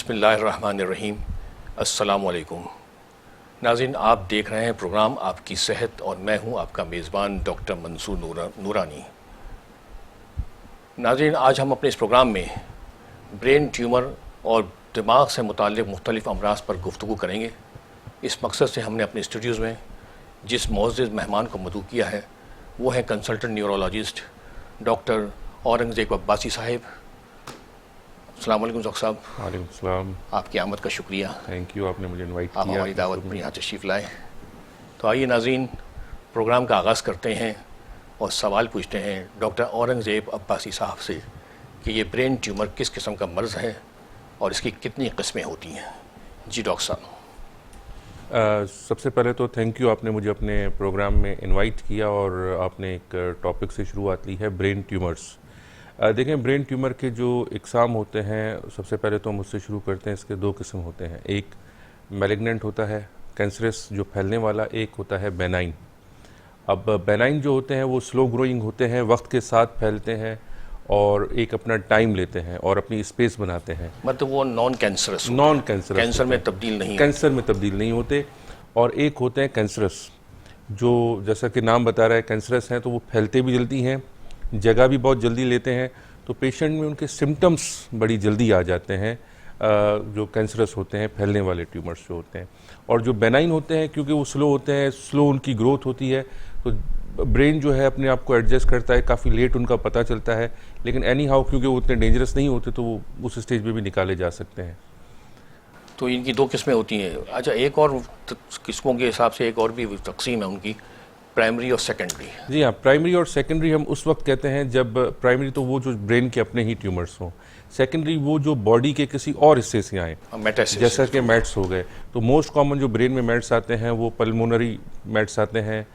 बिस्मिल्लाहिर्रहमानिर्रहीम। अस्सलामुअलैकुम नाज़रीन, आप देख रहे हैं प्रोग्राम आपकी सेहत और मैं हूं आपका मेज़बान डॉक्टर मंसूर नूरानी। नाज़रीन, आज हम अपने इस प्रोग्राम में ब्रेन ट्यूमर और दिमाग से मुताल्लिक़ मुख्तलिफ़ अमराज़ पर गुफ्तगू करेंगे। इस मकसद से हमने अपने स्टूडियोज़ में जिस मोअज़्ज़िज़ मेहमान को मदऊ किया है वो है consultant neurologist doctor Aurangzeb Abbasi Sahib. अस्सलाम वालेकुम डॉक्टर साहब। वालेकुम सलाम। आपकी आमद का शुक्रिया। थैंक यू, आपने मुझे इनवाइट किया। आप हमारी दावत पर यहाँ तशरीफ़ लाए। तो आइए नाज़रीन, प्रोग्राम का आगाज़ करते हैं और सवाल पूछते हैं डॉक्टर औरंगज़ेब अब्बासी साहब से कि ये ब्रेन ट्यूमर किस किस्म का मर्ज़ है और इसकी कितनी किस्में होती हैं। जी डॉक्टर साहब। सबसे पहले तो थैंक यू, आपने मुझे अपने प्रोग्राम में इनवाइट किया और आपने एक टॉपिक से शुरुआत ली है, ब्रेन ट्यूमर्स। देखें, ब्रेन ट्यूमर के जो इकसाम होते हैं, सबसे पहले तो मुझसे शुरू करते हैं। इसके दो किस्म होते हैं, एक मैलिग्नेंट होता है कैंसरस जो फैलने वाला, एक होता है बेनाइन। अब बेनाइन जो होते हैं वो स्लो ग्रोइंग होते हैं, वक्त के साथ फैलते हैं और एक अपना टाइम लेते हैं और अपनी स्पेस बनाते हैं। मतलब वो नॉन कैंसर कैंसर में तब्दील नहीं, कैंसर में तब्दील नहीं होते। और एक होते हैं कैंसरस जो, जैसा कि नाम बता रहा है, कैंसरस हैं तो वो फैलते भी जल्दी हैं, जगह भी बहुत जल्दी लेते हैं, तो पेशेंट में उनके सिम्टम्स बड़ी जल्दी आ जाते हैं, जो कैंसरस होते हैं, फैलने वाले ट्यूमर्स जो होते हैं। और जो बेनाइन होते हैं, क्योंकि वो स्लो होते हैं, स्लो उनकी ग्रोथ होती है, तो ब्रेन जो है अपने आप को एडजस्ट करता है, काफ़ी लेट उनका पता चलता है, लेकिन एनी हाउ क्योंकि वो उतने डेंजरस नहीं होते तो वो उस स्टेज पे भी निकाले जा सकते हैं। तो इनकी दो किस्में होती हैं। अच्छा, एक और किस्मों के हिसाब से एक और भी तकसीम है उनकी, प्राइमरी और सेकेंडरी। जी हाँ, प्राइमरी और सेकेंडरी हम उस वक्त कहते हैं जब प्राइमरी तो वो जो ब्रेन के अपने ही ट्यूमर्स हों, सेकेंडरी वो जो बॉडी के किसी और हिस्से से आए, जैसा कि मेट्स हो गए। तो मोस्ट कॉमन जो ब्रेन में मेट्स आते हैं वो पल्मोनरी मेट्स आते हैं,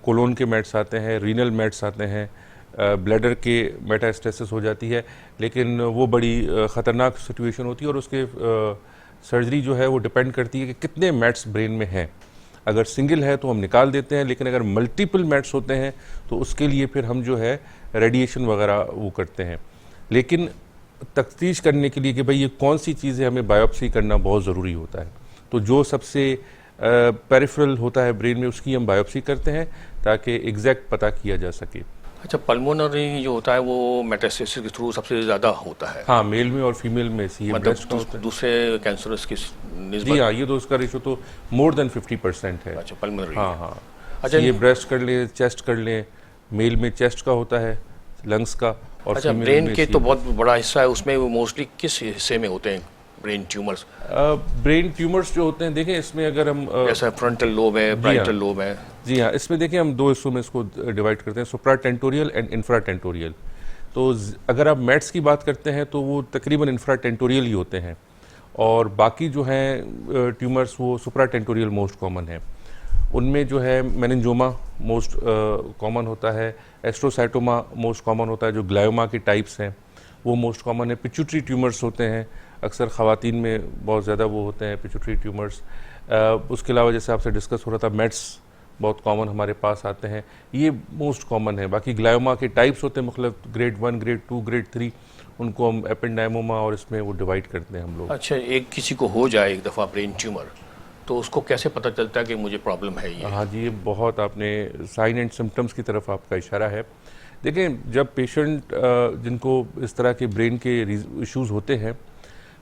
कोलोन के मेट्स आते हैं, रीनल मेट्स आते हैं, ब्लैडर के मेटास्टेसिस हो जाती है, लेकिन वो बड़ी ख़तरनाक सिचुएशन होती है और उसके सर्जरी जो है वो डिपेंड करती है कि कितने मेट्स ब्रेन में हैं। अगर सिंगल है तो हम निकाल देते हैं, लेकिन अगर मल्टीपल मेट्स होते हैं तो उसके लिए फिर हम जो है रेडिएशन वगैरह वो करते हैं। लेकिन तफ्तीश करने के लिए कि भाई ये कौन सी चीज़ है, हमें बायोप्सी करना बहुत ज़रूरी होता है। तो जो सबसे पेरिफेरल होता है ब्रेन में उसकी हम बायोप्सी करते हैं ताकि एग्जैक्ट पता किया जा सके। अच्छा, पल्मोनरी जो होता है वो मेटास्टेसिस के थ्रू सबसे ज़्यादा होता है। हाँ, मेल में और फीमेल में सी मतलब दूसरे कैंसरस की निस्बत। जी हाँ, ये तो उसका रेशो तो मोर देन 50% है। अच्छा, पल्मोनरी। हाँ हाँ। अच्छा, ये ब्रेस्ट कर लें, चेस्ट कर लें, मेल में चेस्ट का होता है, लंग्स का, और अच्छा, ब्रेन के तो बहुत बड़ा हिस्सा है, उसमें वो मोस्टली किस हिस्से में होते हैं ब्रेन ट्यूमर्स? ब्रेन ट्यूमर्स जो होते हैं, देखें इसमें अगर हम जैसा फ्रंटल लोब है, ब्राइटल लोब है। जी हाँ, इसमें देखिए हम दो हिस्सों में इसको डिवाइड करते हैं, सुप्राटेंटोरियल एंड इंफ्राटेंटोरियल। तो अगर आप मेट्स की बात करते हैं तो वो तकरीबन इंफ्राटेंटोरियल ही होते हैं, और बाकी जो हैं ट्यूमर्स वो सुप्राटेंटोरियल मोस्ट कॉमन है। उनमें जो है मेनिंजोमा मोस्ट कॉमन होता है, एस्ट्रोसाइटोमा मोस्ट कॉमन होता है, जो ग्लायोमा के टाइप्स हैं वो मोस्ट कॉमन है। पिट्यूटरी ट्यूमर्स होते हैं, अक्सर ख़वातीन में बहुत ज़्यादा वो होते हैं पिट्यूटरी ट्यूमर्स। उसके अलावा जैसे आपसे डिस्कस हो रहा था, मेट्स बहुत कॉमन हमारे पास आते हैं, ये मोस्ट कॉमन है। बाकी ग्लायोमा के टाइप्स होते हैं मुख्तलिफ, ग्रेड 1, ग्रेड 2, ग्रेड 3, उनको हम एपेंडाइमोमा और इसमें वो डिवाइड करते हैं हम लोग। अच्छा, एक किसी को हो जाए एक दफ़ा ब्रेन ट्यूमर तो उसको कैसे पता चलता है कि मुझे प्रॉब्लम है ये? हाँ जी, ये बहुत आपने साइन एंड सिम्टम्स की तरफ आपका इशारा है। देखें, जब पेशेंट जिनको इस तरह के ब्रेन के इश्यूज़ होते हैं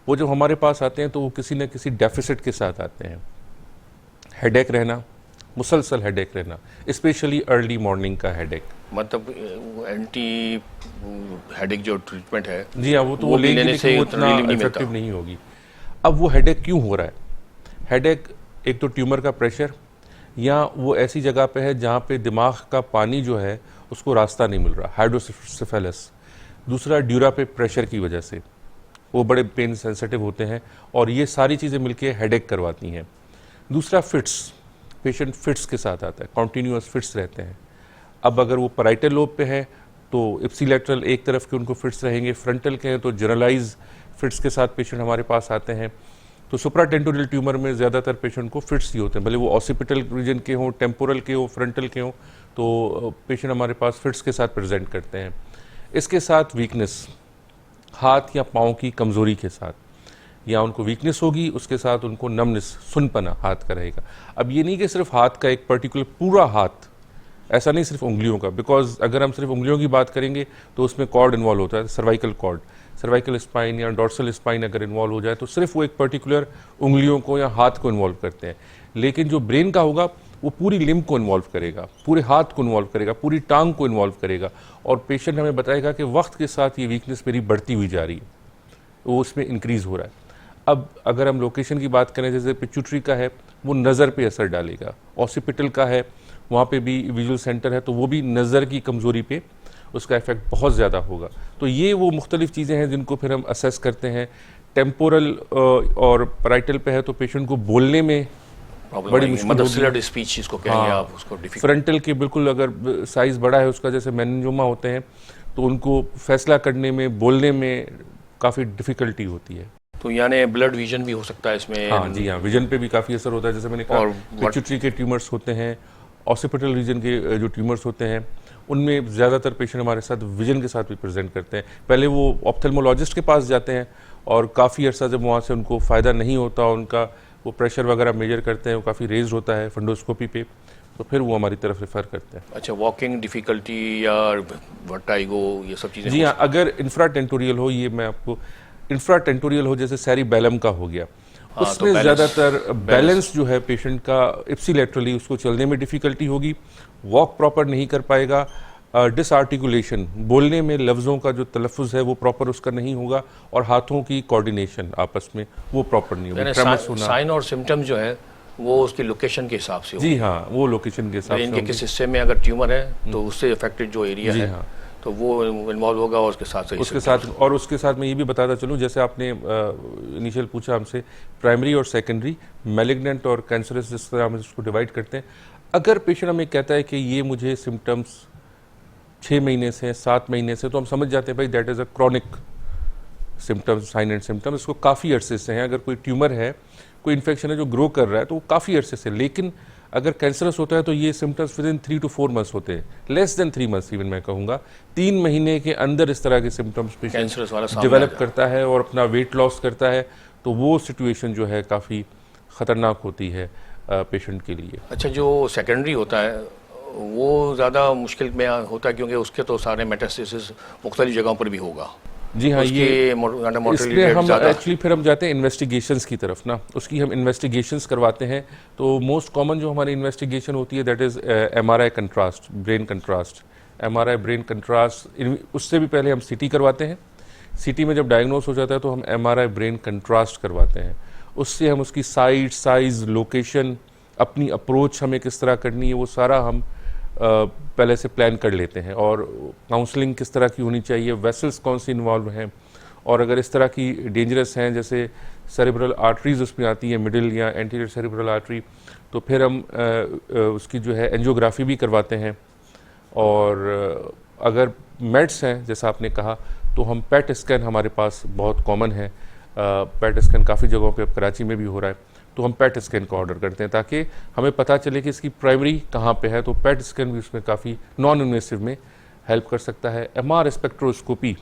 वो जब हमारे पास आते हैं तो वो किसी न किसी डेफिसिट के साथ आते हैं। हेडेक रहना, मुसलसल हेडेक रहना, स्पेशली अर्ली मॉर्निंग का हेडेक। मतलब एंटी हेडेक जो ट्रीटमेंट है, जी हाँ, वो तो वो लेने से उतना इफेक्टिव नहीं होगी। अब वो हेडेक क्यों हो रहा है? हेडेक एक तो ट्यूमर का प्रेशर, या वो ऐसी जगह पे है जहाँ पे दिमाग का पानी जो है उसको रास्ता नहीं मिल रहा, हाइड्रोसेफेलस। दूसरा, ड्यूरा पे प्रेशर की वजह से वो बड़े पेन सेंसिटिव होते हैं, और ये सारी चीज़ें मिलके हेडेक करवाती हैं। दूसरा, फिट्स, पेशेंट फिट्स के साथ आता है, कॉन्टीन्यूअस फिट्स रहते हैं। अब अगर वो पैराइटल लोब पे है तो इप्सिलैटरल एक तरफ के उनको फिट्स रहेंगे, फ्रंटल के हैं तो जनरलाइज फिट्स के साथ पेशेंट हमारे पास आते हैं। तो सुप्राटेंटोरियल ट्यूमर में ज़्यादातर पेशेंट को फिट्स ही होते हैं, भले वो ऑसिपिटल रीजन के हों, टेम्पोरल के हों, फ्रंटल के हों, तो पेशेंट हमारे पास फिट्स के साथ प्रेजेंट करते हैं। इसके साथ वीकनेस, हाथ या पाँव की कमज़ोरी के साथ, या उनको वीकनेस होगी, उसके साथ उनको नमनेस, सुनपना हाथ का रहेगा। अब ये नहीं कि सिर्फ हाथ का एक पर्टिकुलर पूरा हाथ, ऐसा नहीं सिर्फ उंगलियों का, बिकॉज अगर हम सिर्फ उंगलियों की बात करेंगे तो उसमें कॉर्ड इन्वॉल्व होता है, सर्वाइकल कॉर्ड, सर्वाइकल स्पाइन या डॉर्सल स्पाइन अगर इन्वॉल्व हो जाए तो सिर्फ वो एक पर्टिकुलर उंगलियों को या हाथ को इन्वॉल्व करते हैं। लेकिन जो ब्रेन का होगा वो पूरी लिम्ब को इन्वॉल्व करेगा, पूरे हाथ को इन्वॉल्व करेगा, पूरी टांग को इन्वॉल्व करेगा, और पेशेंट हमें बताएगा कि वक्त के साथ ये वीकनेस मेरी बढ़ती हुई जा रही है, वो उसमें इंक्रीज़ हो रहा है। अब अगर हम लोकेशन की बात करें, जैसे पिट्यूटरी का है वो नज़र पे असर डालेगा, ऑसिपिटल का है वहाँ पे भी विजुअल सेंटर है तो वो भी नज़र की कमज़ोरी पे उसका इफेक्ट बहुत ज़्यादा होगा। तो ये वो मुख्तलिफ चीज़ें हैं जिनको फिर हम असेस करते हैं। टेम्पोरल और पैराइटल पे है तो पेशेंट को बोलने में बड़ी मुश्किल होगी, स्पीच इसको कहेंगे आप उसको। फ्रंटल के बिल्कुल अगर साइज़ बड़ा है उसका, जैसे मेनिंजोमा होते हैं, तो उनको फैसला करने में, बोलने में काफ़ी डिफ़िकल्टी होती है। तो यानी ब्लड विजन भी हो सकता है इसमें? हाँ जी हाँ, विजन पे भी काफ़ी असर होता है। जैसे मैंने कहा पिट्यूटरी के ट्यूमर्स होते हैं, ऑसिपिटल रीजन के जो ट्यूमर्स होते हैं, उनमें ज़्यादातर पेशेंट हमारे साथ विजन के साथ भी प्रेजेंट करते हैं। पहले वो ऑप्थेल्मोलॉजिस्ट के पास जाते हैं और काफ़ी अर्सा जब वहाँ से उनको फ़ायदा नहीं होता, उनका वो प्रेशर वगैरह मेजर करते हैं, वो काफ़ी रेज होता है फंडोस्कोपी पे, तो फिर वो हमारी तरफ रेफ़र करते हैं। अच्छा, वॉकिंग डिफ़िकल्टी या वर्टाइगो, ये सब चीज़ें? जी हाँ, अगर इंफ्राटेंटोरियल हो, ये मैं आपको, इंफ्राटेंटोरियल हो जैसे सेरिबेलम का हो गया, उसमें ज़्यादातर बैलेंस जो है पेशेंट का इप्सिलेटरली, उसको चलने में डिफ़िकल्टी होगी, वॉक प्रॉपर नहीं कर पाएगा, डिसआर्टिकुलेशन, बोलने में लफ्ज़ों का जो तलफ़ुज़ है वो प्रॉपर उसका नहीं होगा, और हाथों की कोऑर्डिनेशन आपस में वो प्रॉपर नहीं होगी। साइन और सिम्टम्स जो है वो उसकी लोकेशन के हिसाब से? जी हाँ, वो लोकेशन के हिसाब से। इनके किस हिस्से में अगर ट्यूमर है तो उससे अफेक्टेड जो एरिया है, हाँ, तो वो इन्वॉल्व होगा, और उसके साथ मैं ये भी बताता चलूँ, जैसे आपने इनिशियल पूछा हमसे प्राइमरी और सेकेंडरी, मैलिग्नेंट और कैंसरस, जिस तरह हम इसको डिवाइड करते हैं। अगर पेशेंट हमें कहता है कि ये मुझे सिम्टम्स 6 महीने से, 7 महीने से, तो हम समझ जाते हैं भाई that is a chronic symptoms, sign and symptoms, इसको काफ़ी अरसे से हैं। अगर कोई ट्यूमर है, कोई इन्फेक्शन है जो ग्रो कर रहा है, तो वो काफ़ी अरसे से। लेकिन अगर कैंसरस होता है तो ये symptoms with in 3 to 4 months होते हैं, लेस देन 3 मंथ्स इवन मैं कहूँगा। 3 महीने के अंदर इस तरह के सिम्टम्स पेशेंट डेवलप करता है और अपना वेट लॉस करता है, तो वो सिचुएशन जो है काफ़ी ख़तरनाक होती है पेशेंट के लिए। अच्छा, जो सेकेंडरी होता है वो ज़्यादा मुश्किल में होता है, क्योंकि उसके तो सारे मेटास्टेसिस मुख्तलिफ जगहों पर भी होगा। जी हाँ, ये इसलिए हम एक्चुअली फिर हम जाते हैं इन्वेस्टिगेशंस की तरफ ना, उसकी हम इन्वेस्टिगेशंस करवाते हैं। तो मोस्ट कॉमन जो हमारी इन्वेस्टिगेशन होती है that is MRI contrast, brain contrast, MRI brain contrast. उससे भी पहले हम CT करवाते हैं। CT में जब डायग्नोस हो जाता है तो हम MRI ब्रेन कंट्रास्ट करवाते हैं। उससे हम उसकी साइज़, लोकेशन, अपनी अप्रोच हमें किस तरह करनी है, वो सारा हम पहले से प्लान कर लेते हैं। और काउंसलिंग किस तरह की होनी चाहिए, वेसल्स कौन सी इन्वॉल्व हैं, और अगर इस तरह की डेंजरस हैं जैसे सेरेब्रल आर्टरीज उसमें आती है, मिडिल या एंटीरियर सेरेब्रल आर्टरी, तो फिर हम उसकी जो है एंजियोग्राफी भी करवाते हैं। और अगर मेड्स हैं जैसा आपने कहा, तो हम पेट स्कैन हमारे पास बहुत कॉमन है। पेट स्कैन काफ़ी जगहों पे, अब कराची में भी हो रहा है, तो हम पेट स्कैन का ऑर्डर करते हैं ताकि हमें पता चले कि इसकी प्राइमरी कहाँ पे है। तो पेट स्कैन भी उसमें काफ़ी नॉन इन्वेसिव में हेल्प कर सकता है। MR स्पेक्ट्रोस्कोपी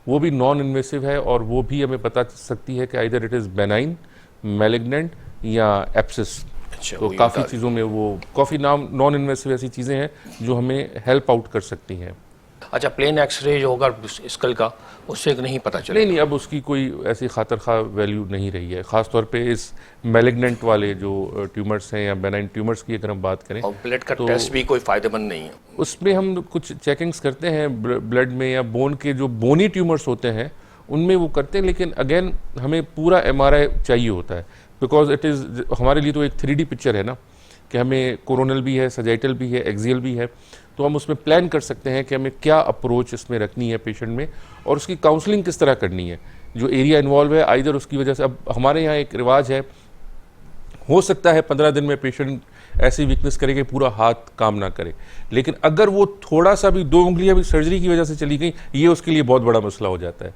वो भी नॉन इन्वेसिव है, और वो भी हमें पता सकती है कि either it is benign, malignant या एप्सिस। तो काफ़ी चीज़ों में वो काफ़ी नॉन इन्वेसिव ऐसी चीज़ें हैं जो हमें हेल्प आउट कर सकती हैं। अच्छा, प्लेन एक्सरे जो होगा स्कल का, उससे नहीं पता चलेगा? नहीं, अब उसकी कोई ऐसी खातर खा वैल्यू नहीं रही है, ख़ासतौर पे इस मैलिग्नेंट वाले जो ट्यूमर्स हैं या बेनाइन ट्यूमर्स की अगर हम बात करें। और ब्लड का टेस्ट भी कोई फ़ायदेमंद नहीं है? उसमें हम कुछ चेकिंग्स करते हैं ब्लड में, या बोन के जो बोनी ट्यूमर्स होते हैं उनमें वो करते हैं, लेकिन अगेन हमें पूरा MRI चाहिए होता है, बिकॉज इट इज़ हमारे लिए तो एक 3D पिक्चर है ना, कि हमें कोरोनल भी है, सजाइटल भी है, एक्सियल भी है, तो हम उसमें प्लान कर सकते हैं कि हमें क्या अप्रोच इसमें रखनी है पेशेंट में, और उसकी काउंसलिंग किस तरह करनी है। जो एरिया इन्वॉल्व है, आइदर उसकी वजह से, अब हमारे यहाँ एक रिवाज है, हो सकता है 15 दिन में पेशेंट ऐसी वीकनेस करे कि पूरा हाथ काम ना करे, लेकिन अगर वो थोड़ा सा भी 2 उंगलियां भी सर्जरी की वजह से चली गई, ये उसके लिए बहुत बड़ा मसला हो जाता है।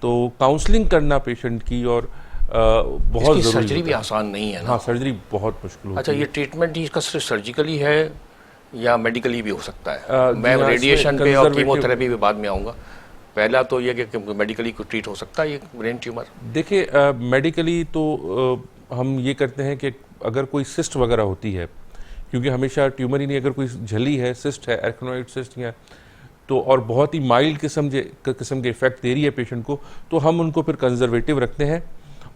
तो काउंसलिंग करना पेशेंट की और बहुत ज़रूरी। सर्जरी भी आसान नहीं है ना? हाँ, सर्जरी बहुत मुश्किल होती है। अच्छा, ये ट्रीटमेंट ही इसका सिर्फ सर्जिकली है या मेडिकली भी हो सकता है? मैं रेडिएशन पे और कीमोथेरेपी पे बाद में आऊँगा। पहला तो ये कि मेडिकली को ट्रीट हो सकता है ये ब्रेन ट्यूमर? देखिए मेडिकली तो हम ये करते हैं कि अगर कोई सिस्ट वगैरह होती है, क्योंकि हमेशा ट्यूमर ही नहीं, अगर कोई झिल्ली है, सिस्ट है, एराकिनोइड सिस्ट या तो और बहुत ही माइल्ड किस्म के इफेक्ट दे रही है पेशेंट को, तो हम उनको फिर कंजर्वेटिव रखते हैं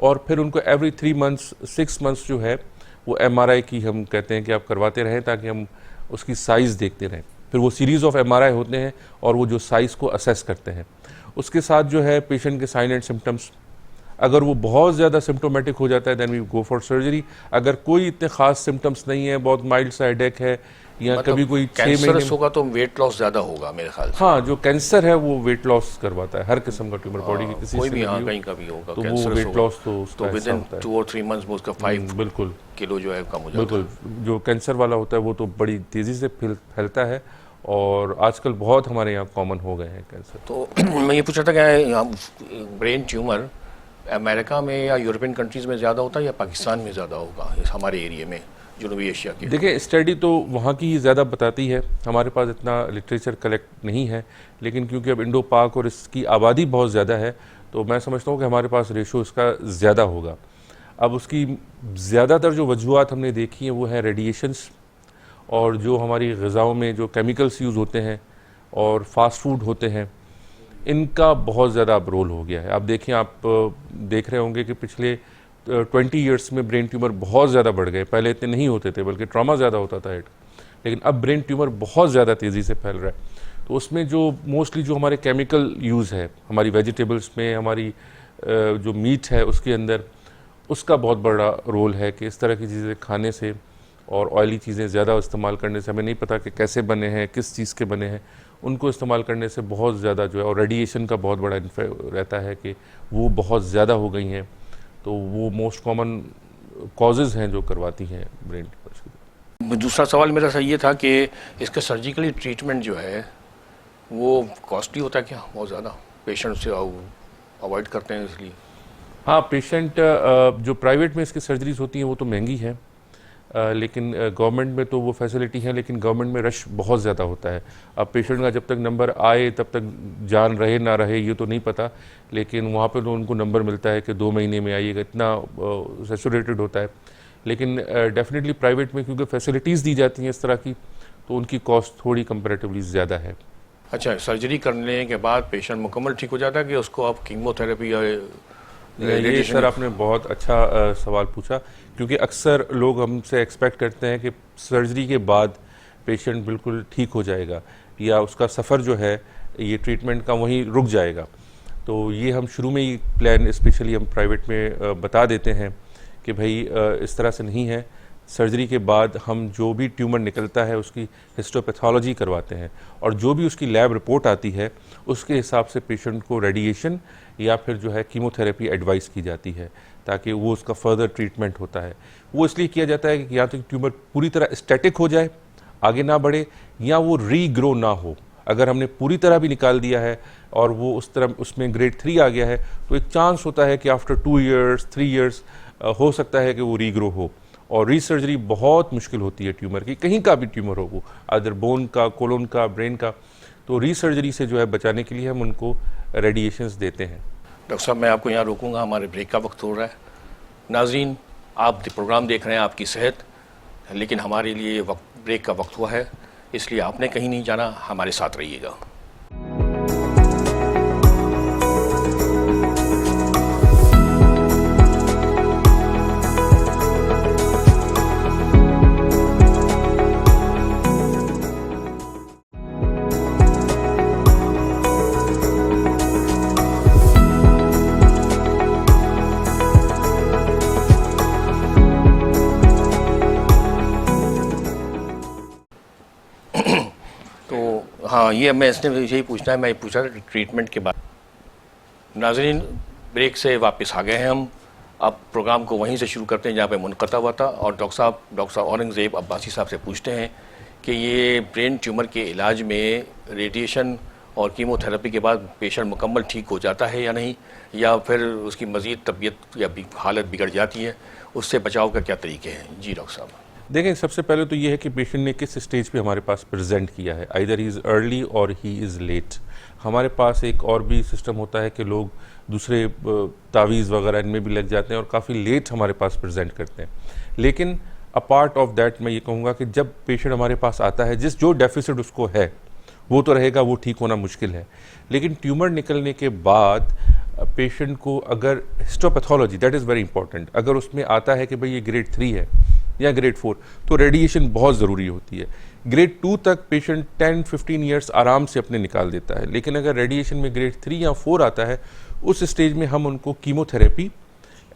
और फिर उनको एवरी 3 मंथ्स 6 मंथ्स जो है वो MRI की हम कहते हैं कि आप करवाते रहें, ताकि हम उसकी साइज़ देखते रहें। फिर वो सीरीज़ ऑफ MRI होते हैं और वो जो साइज़ को असेस करते हैं। उसके साथ जो है पेशेंट के साइन एंड सिम्टम्स, अगर वो बहुत ज़्यादा सिम्टोमेटिक हो जाता है then we go for surgery. अगर कोई इतने खास सिम्टम्स नहीं है, बहुत माइल्ड सा हेडेक है या मतलब कभी कोई 6 कैंसरस महीने होगा तो वेट लॉस ज़्यादा होगा मेरे ख्याल से। हाँ, जो कैंसर है वो वेट लॉस करवाता है, हर किस्म का ट्यूमर बॉडी के किसी कोई से भी भी कहीं का भी होगा तो वो कैंसरस वेट होगा, लॉस तो उसका विद हिस्सा इन होता है। 2 और 3 मंथ्स में उसका 5 बिल्कुल किलो जो है कम हो जाता बिल्कुल, जो कैंसर वाला होता है वो तो बड़ी तेज़ी से फैलता है और आजकल बहुत हमारे यहाँ कॉमन हो गए हैं कैंसर। है। तो मैं ये पूछ रहा था क्या ब्रेन ट्यूमर अमेरिका में या यूरोपियन कंट्रीज़ में ज़्यादा होता है या पाकिस्तान में ज़्यादा होगा, इस हमारे एरिया में, जनूबी एशिया के? देखिए स्टडी तो वहाँ की ही ज़्यादा बताती है, हमारे पास इतना लिटरेचर कलेक्ट नहीं है, लेकिन क्योंकि अब इंडो पाक और इसकी आबादी बहुत ज़्यादा है तो मैं समझता हूँ कि हमारे पास रेशो इसका ज़्यादा होगा। अब उसकी ज़्यादातर जो वजूहत हमने देखी हैं वो है रेडिएशंस और जो हमारी ग़िज़ाओं में जो केमिकल्स यूज़ होते हैं और फास्ट फूड होते हैं, इनका बहुत ज़्यादा अब रोल हो गया है। आप देखें, आप देख रहे होंगे कि पिछले 20 ईयर्स में ब्रेन ट्यूमर बहुत ज़्यादा बढ़ गए। पहले इतने नहीं होते थे, बल्कि ट्रॉमा ज़्यादा होता था हेड, लेकिन अब ब्रेन ट्यूमर बहुत ज़्यादा तेज़ी से फैल रहा है। तो उसमें जो मोस्टली जो हमारे केमिकल यूज़ है हमारी वेजिटेबल्स में, हमारी जो मीट है उसके अंदर, उसका बहुत बड़ा रोल है कि इस तरह की चीज़ें खाने से और ऑयली चीज़ें ज़्यादा इस्तेमाल करने से, हमें नहीं पता कि कैसे बने हैं, किस चीज़ के बने हैं, उनको इस्तेमाल करने से बहुत ज़्यादा जो है, और रेडिएशन का बहुत बड़ा रहता है कि वो बहुत ज़्यादा हो गई हैं, तो वो मोस्ट कॉमन कॉजेज़ हैं जो करवाती हैं ब्रेन ट्यूमर्स की। दूसरा सवाल मेरा सही ये था कि इसका सर्जिकली ट्रीटमेंट जो है वो कॉस्टली होता है क्या बहुत ज़्यादा, पेशेंट से अवॉइड करते हैं इसलिए? हाँ, पेशेंट जो प्राइवेट में इसकी सर्जरीज होती हैं वो तो महंगी है, लेकिन गवर्नमेंट में तो वो फैसिलिटी है, लेकिन गवर्नमेंट में रश बहुत ज़्यादा होता है। अब पेशेंट का जब तक नंबर आए तब तक जान रहे ना रहे ये तो नहीं पता, लेकिन वहाँ पे तो उनको नंबर मिलता है कि 2 महीने में आइएगा, इतना सैचुरेटेड होता है। लेकिन डेफिनेटली प्राइवेट में क्योंकि फैसिलिटीज़ दी जाती हैं इस तरह की, तो उनकी कॉस्ट थोड़ी कंपैरेटिवली ज़्यादा है। अच्छा, सर्जरी करने के बाद पेशेंट मुकम्मल ठीक हो जाता है कि उसको आप कीमोथेरेपी या ये सर आपने बहुत अच्छा सवाल पूछा, क्योंकि अक्सर लोग हमसे एक्सपेक्ट करते हैं कि सर्जरी के बाद पेशेंट बिल्कुल ठीक हो जाएगा या उसका सफ़र जो है ये ट्रीटमेंट का वहीं रुक जाएगा। तो ये हम शुरू में ही प्लान स्पेशली हम प्राइवेट में बता देते हैं कि भाई इस तरह से नहीं है, सर्जरी के बाद हम जो भी ट्यूमर निकलता है उसकी हिस्टोपैथोलॉजी करवाते हैं और जो भी उसकी लैब रिपोर्ट आती है उसके हिसाब से पेशेंट को रेडिएशन या फिर जो है कीमोथेरेपी एडवाइस की जाती है, ताकि वो उसका फर्दर ट्रीटमेंट होता है। वो इसलिए किया जाता है कि या तो ट्यूमर पूरी तरह स्टैटिक हो जाए, आगे ना बढ़े, या वो रीग्रो ना हो। अगर हमने पूरी तरह भी निकाल दिया है और वो उस तरह उसमें ग्रेड 3 आ गया है तो एक चांस होता है कि आफ्टर 2 ईयर्स 3 ईयर्स हो सकता है कि वो रीग्रो हो। और रीसर्जरी बहुत मुश्किल होती है ट्यूमर की, कहीं का भी ट्यूमर हो, वो अदर बोन का, कोलोन का, ब्रेन का। तो रीसर्जरी से जो है बचाने के लिए हम उनको रेडिएशंस देते हैं। डॉक्टर साहब, मैं आपको यहाँ रोकूंगा, हमारे ब्रेक का वक्त हो रहा है। नाजरीन, आप प्रोग्राम देख रहे हैं आपकी सेहत, लेकिन हमारे लिए ब्रेक का वक्त हुआ है, इसलिए आपने कहीं नहीं जाना, हमारे साथ रहिएगा। हाँ, ये मैं इसने यही पूछना है, मैं पूछा था ट्रीटमेंट के बाद। नाज़रीन, ब्रेक से वापस आ गए हैं हम। अब प्रोग्राम को वहीं से शुरू करते हैं जहाँ पे मुनक़ता हुआ था, और डॉक्टर साहब औरंगज़ेब अब्बासी साहब से पूछते हैं कि ये ब्रेन ट्यूमर के इलाज में रेडिएशन और कीमोथेरेपी के बाद पेशेंट मुकम्मल ठीक हो जाता है या नहीं, या फिर उसकी मज़ीद तबीयत या हालत बिगड़ जाती है, उससे बचाव का क्या तरीके हैं? जी डॉक्टर साहब। देखें, सबसे पहले तो ये है कि पेशेंट ने किस स्टेज पे हमारे पास प्रेजेंट किया है, आइदर ही इज़ अर्ली और ही इज़ लेट। हमारे पास एक और भी सिस्टम होता है कि लोग दूसरे तावीज़ वगैरह इनमें भी लग जाते हैं और काफ़ी लेट हमारे पास प्रेजेंट करते हैं। लेकिन अपार्ट ऑफ दैट मैं ये कहूँगा कि जब पेशेंट हमारे पास आता है, जो डेफिसिट उसको है वो तो रहेगा, वो ठीक होना मुश्किल है। लेकिन ट्यूमर निकलने के बाद पेशेंट को अगर histopathology, that is very important, अगर उसमें आता है कि भाई ये ग्रेड 3 है या ग्रेड 4, तो रेडिएशन बहुत ज़रूरी होती है। ग्रेड 2 तक पेशेंट 10-15 ईयर्स आराम से अपने निकाल देता है, लेकिन अगर रेडिएशन में ग्रेड 3 या 4 आता है, उस स्टेज में हम उनको कीमोथेरेपी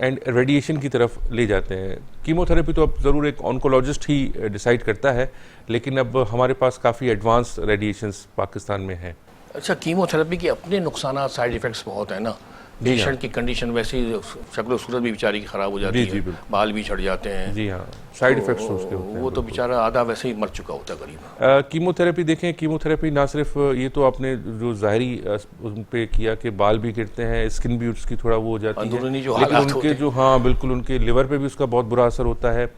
एंड रेडिएशन की तरफ ले जाते हैं। कीमोथेरेपी तो अब ज़रूर एक ऑन्कोलॉजिस्ट ही डिसाइड करता है, लेकिन अब हमारे पास काफ़ी एडवांस रेडिएशंस पाकिस्तान में हैं। अच्छा, कीमोथेरेपी के अपने नुकसान, साइड इफ़ेक्ट्स बहुत है ना। पेशेंट की कंडीशन वैसे ही शक्ल सूरत भी बेचारी की ख़राब हो जाती है, बाल भी झड़ जाते हैं। जी हाँ, साइड इफ़ेक्ट्स उसके होते हैं। वो तो बेचारा आधा वैसे ही मर चुका होता है करीब। कीमोथेरेपी देखें, कीमोथेरेपी ना सिर्फ ये तो आपने जो ज़ाहरी उन पे किया कि बाल भी गिरते हैं, स्किन भी उसकी थोड़ा वो हो जाती है, लेकिन उनके जो, हाँ बिल्कुल, उनके लिवर पे भी उसका बहुत बुरा असर होता है,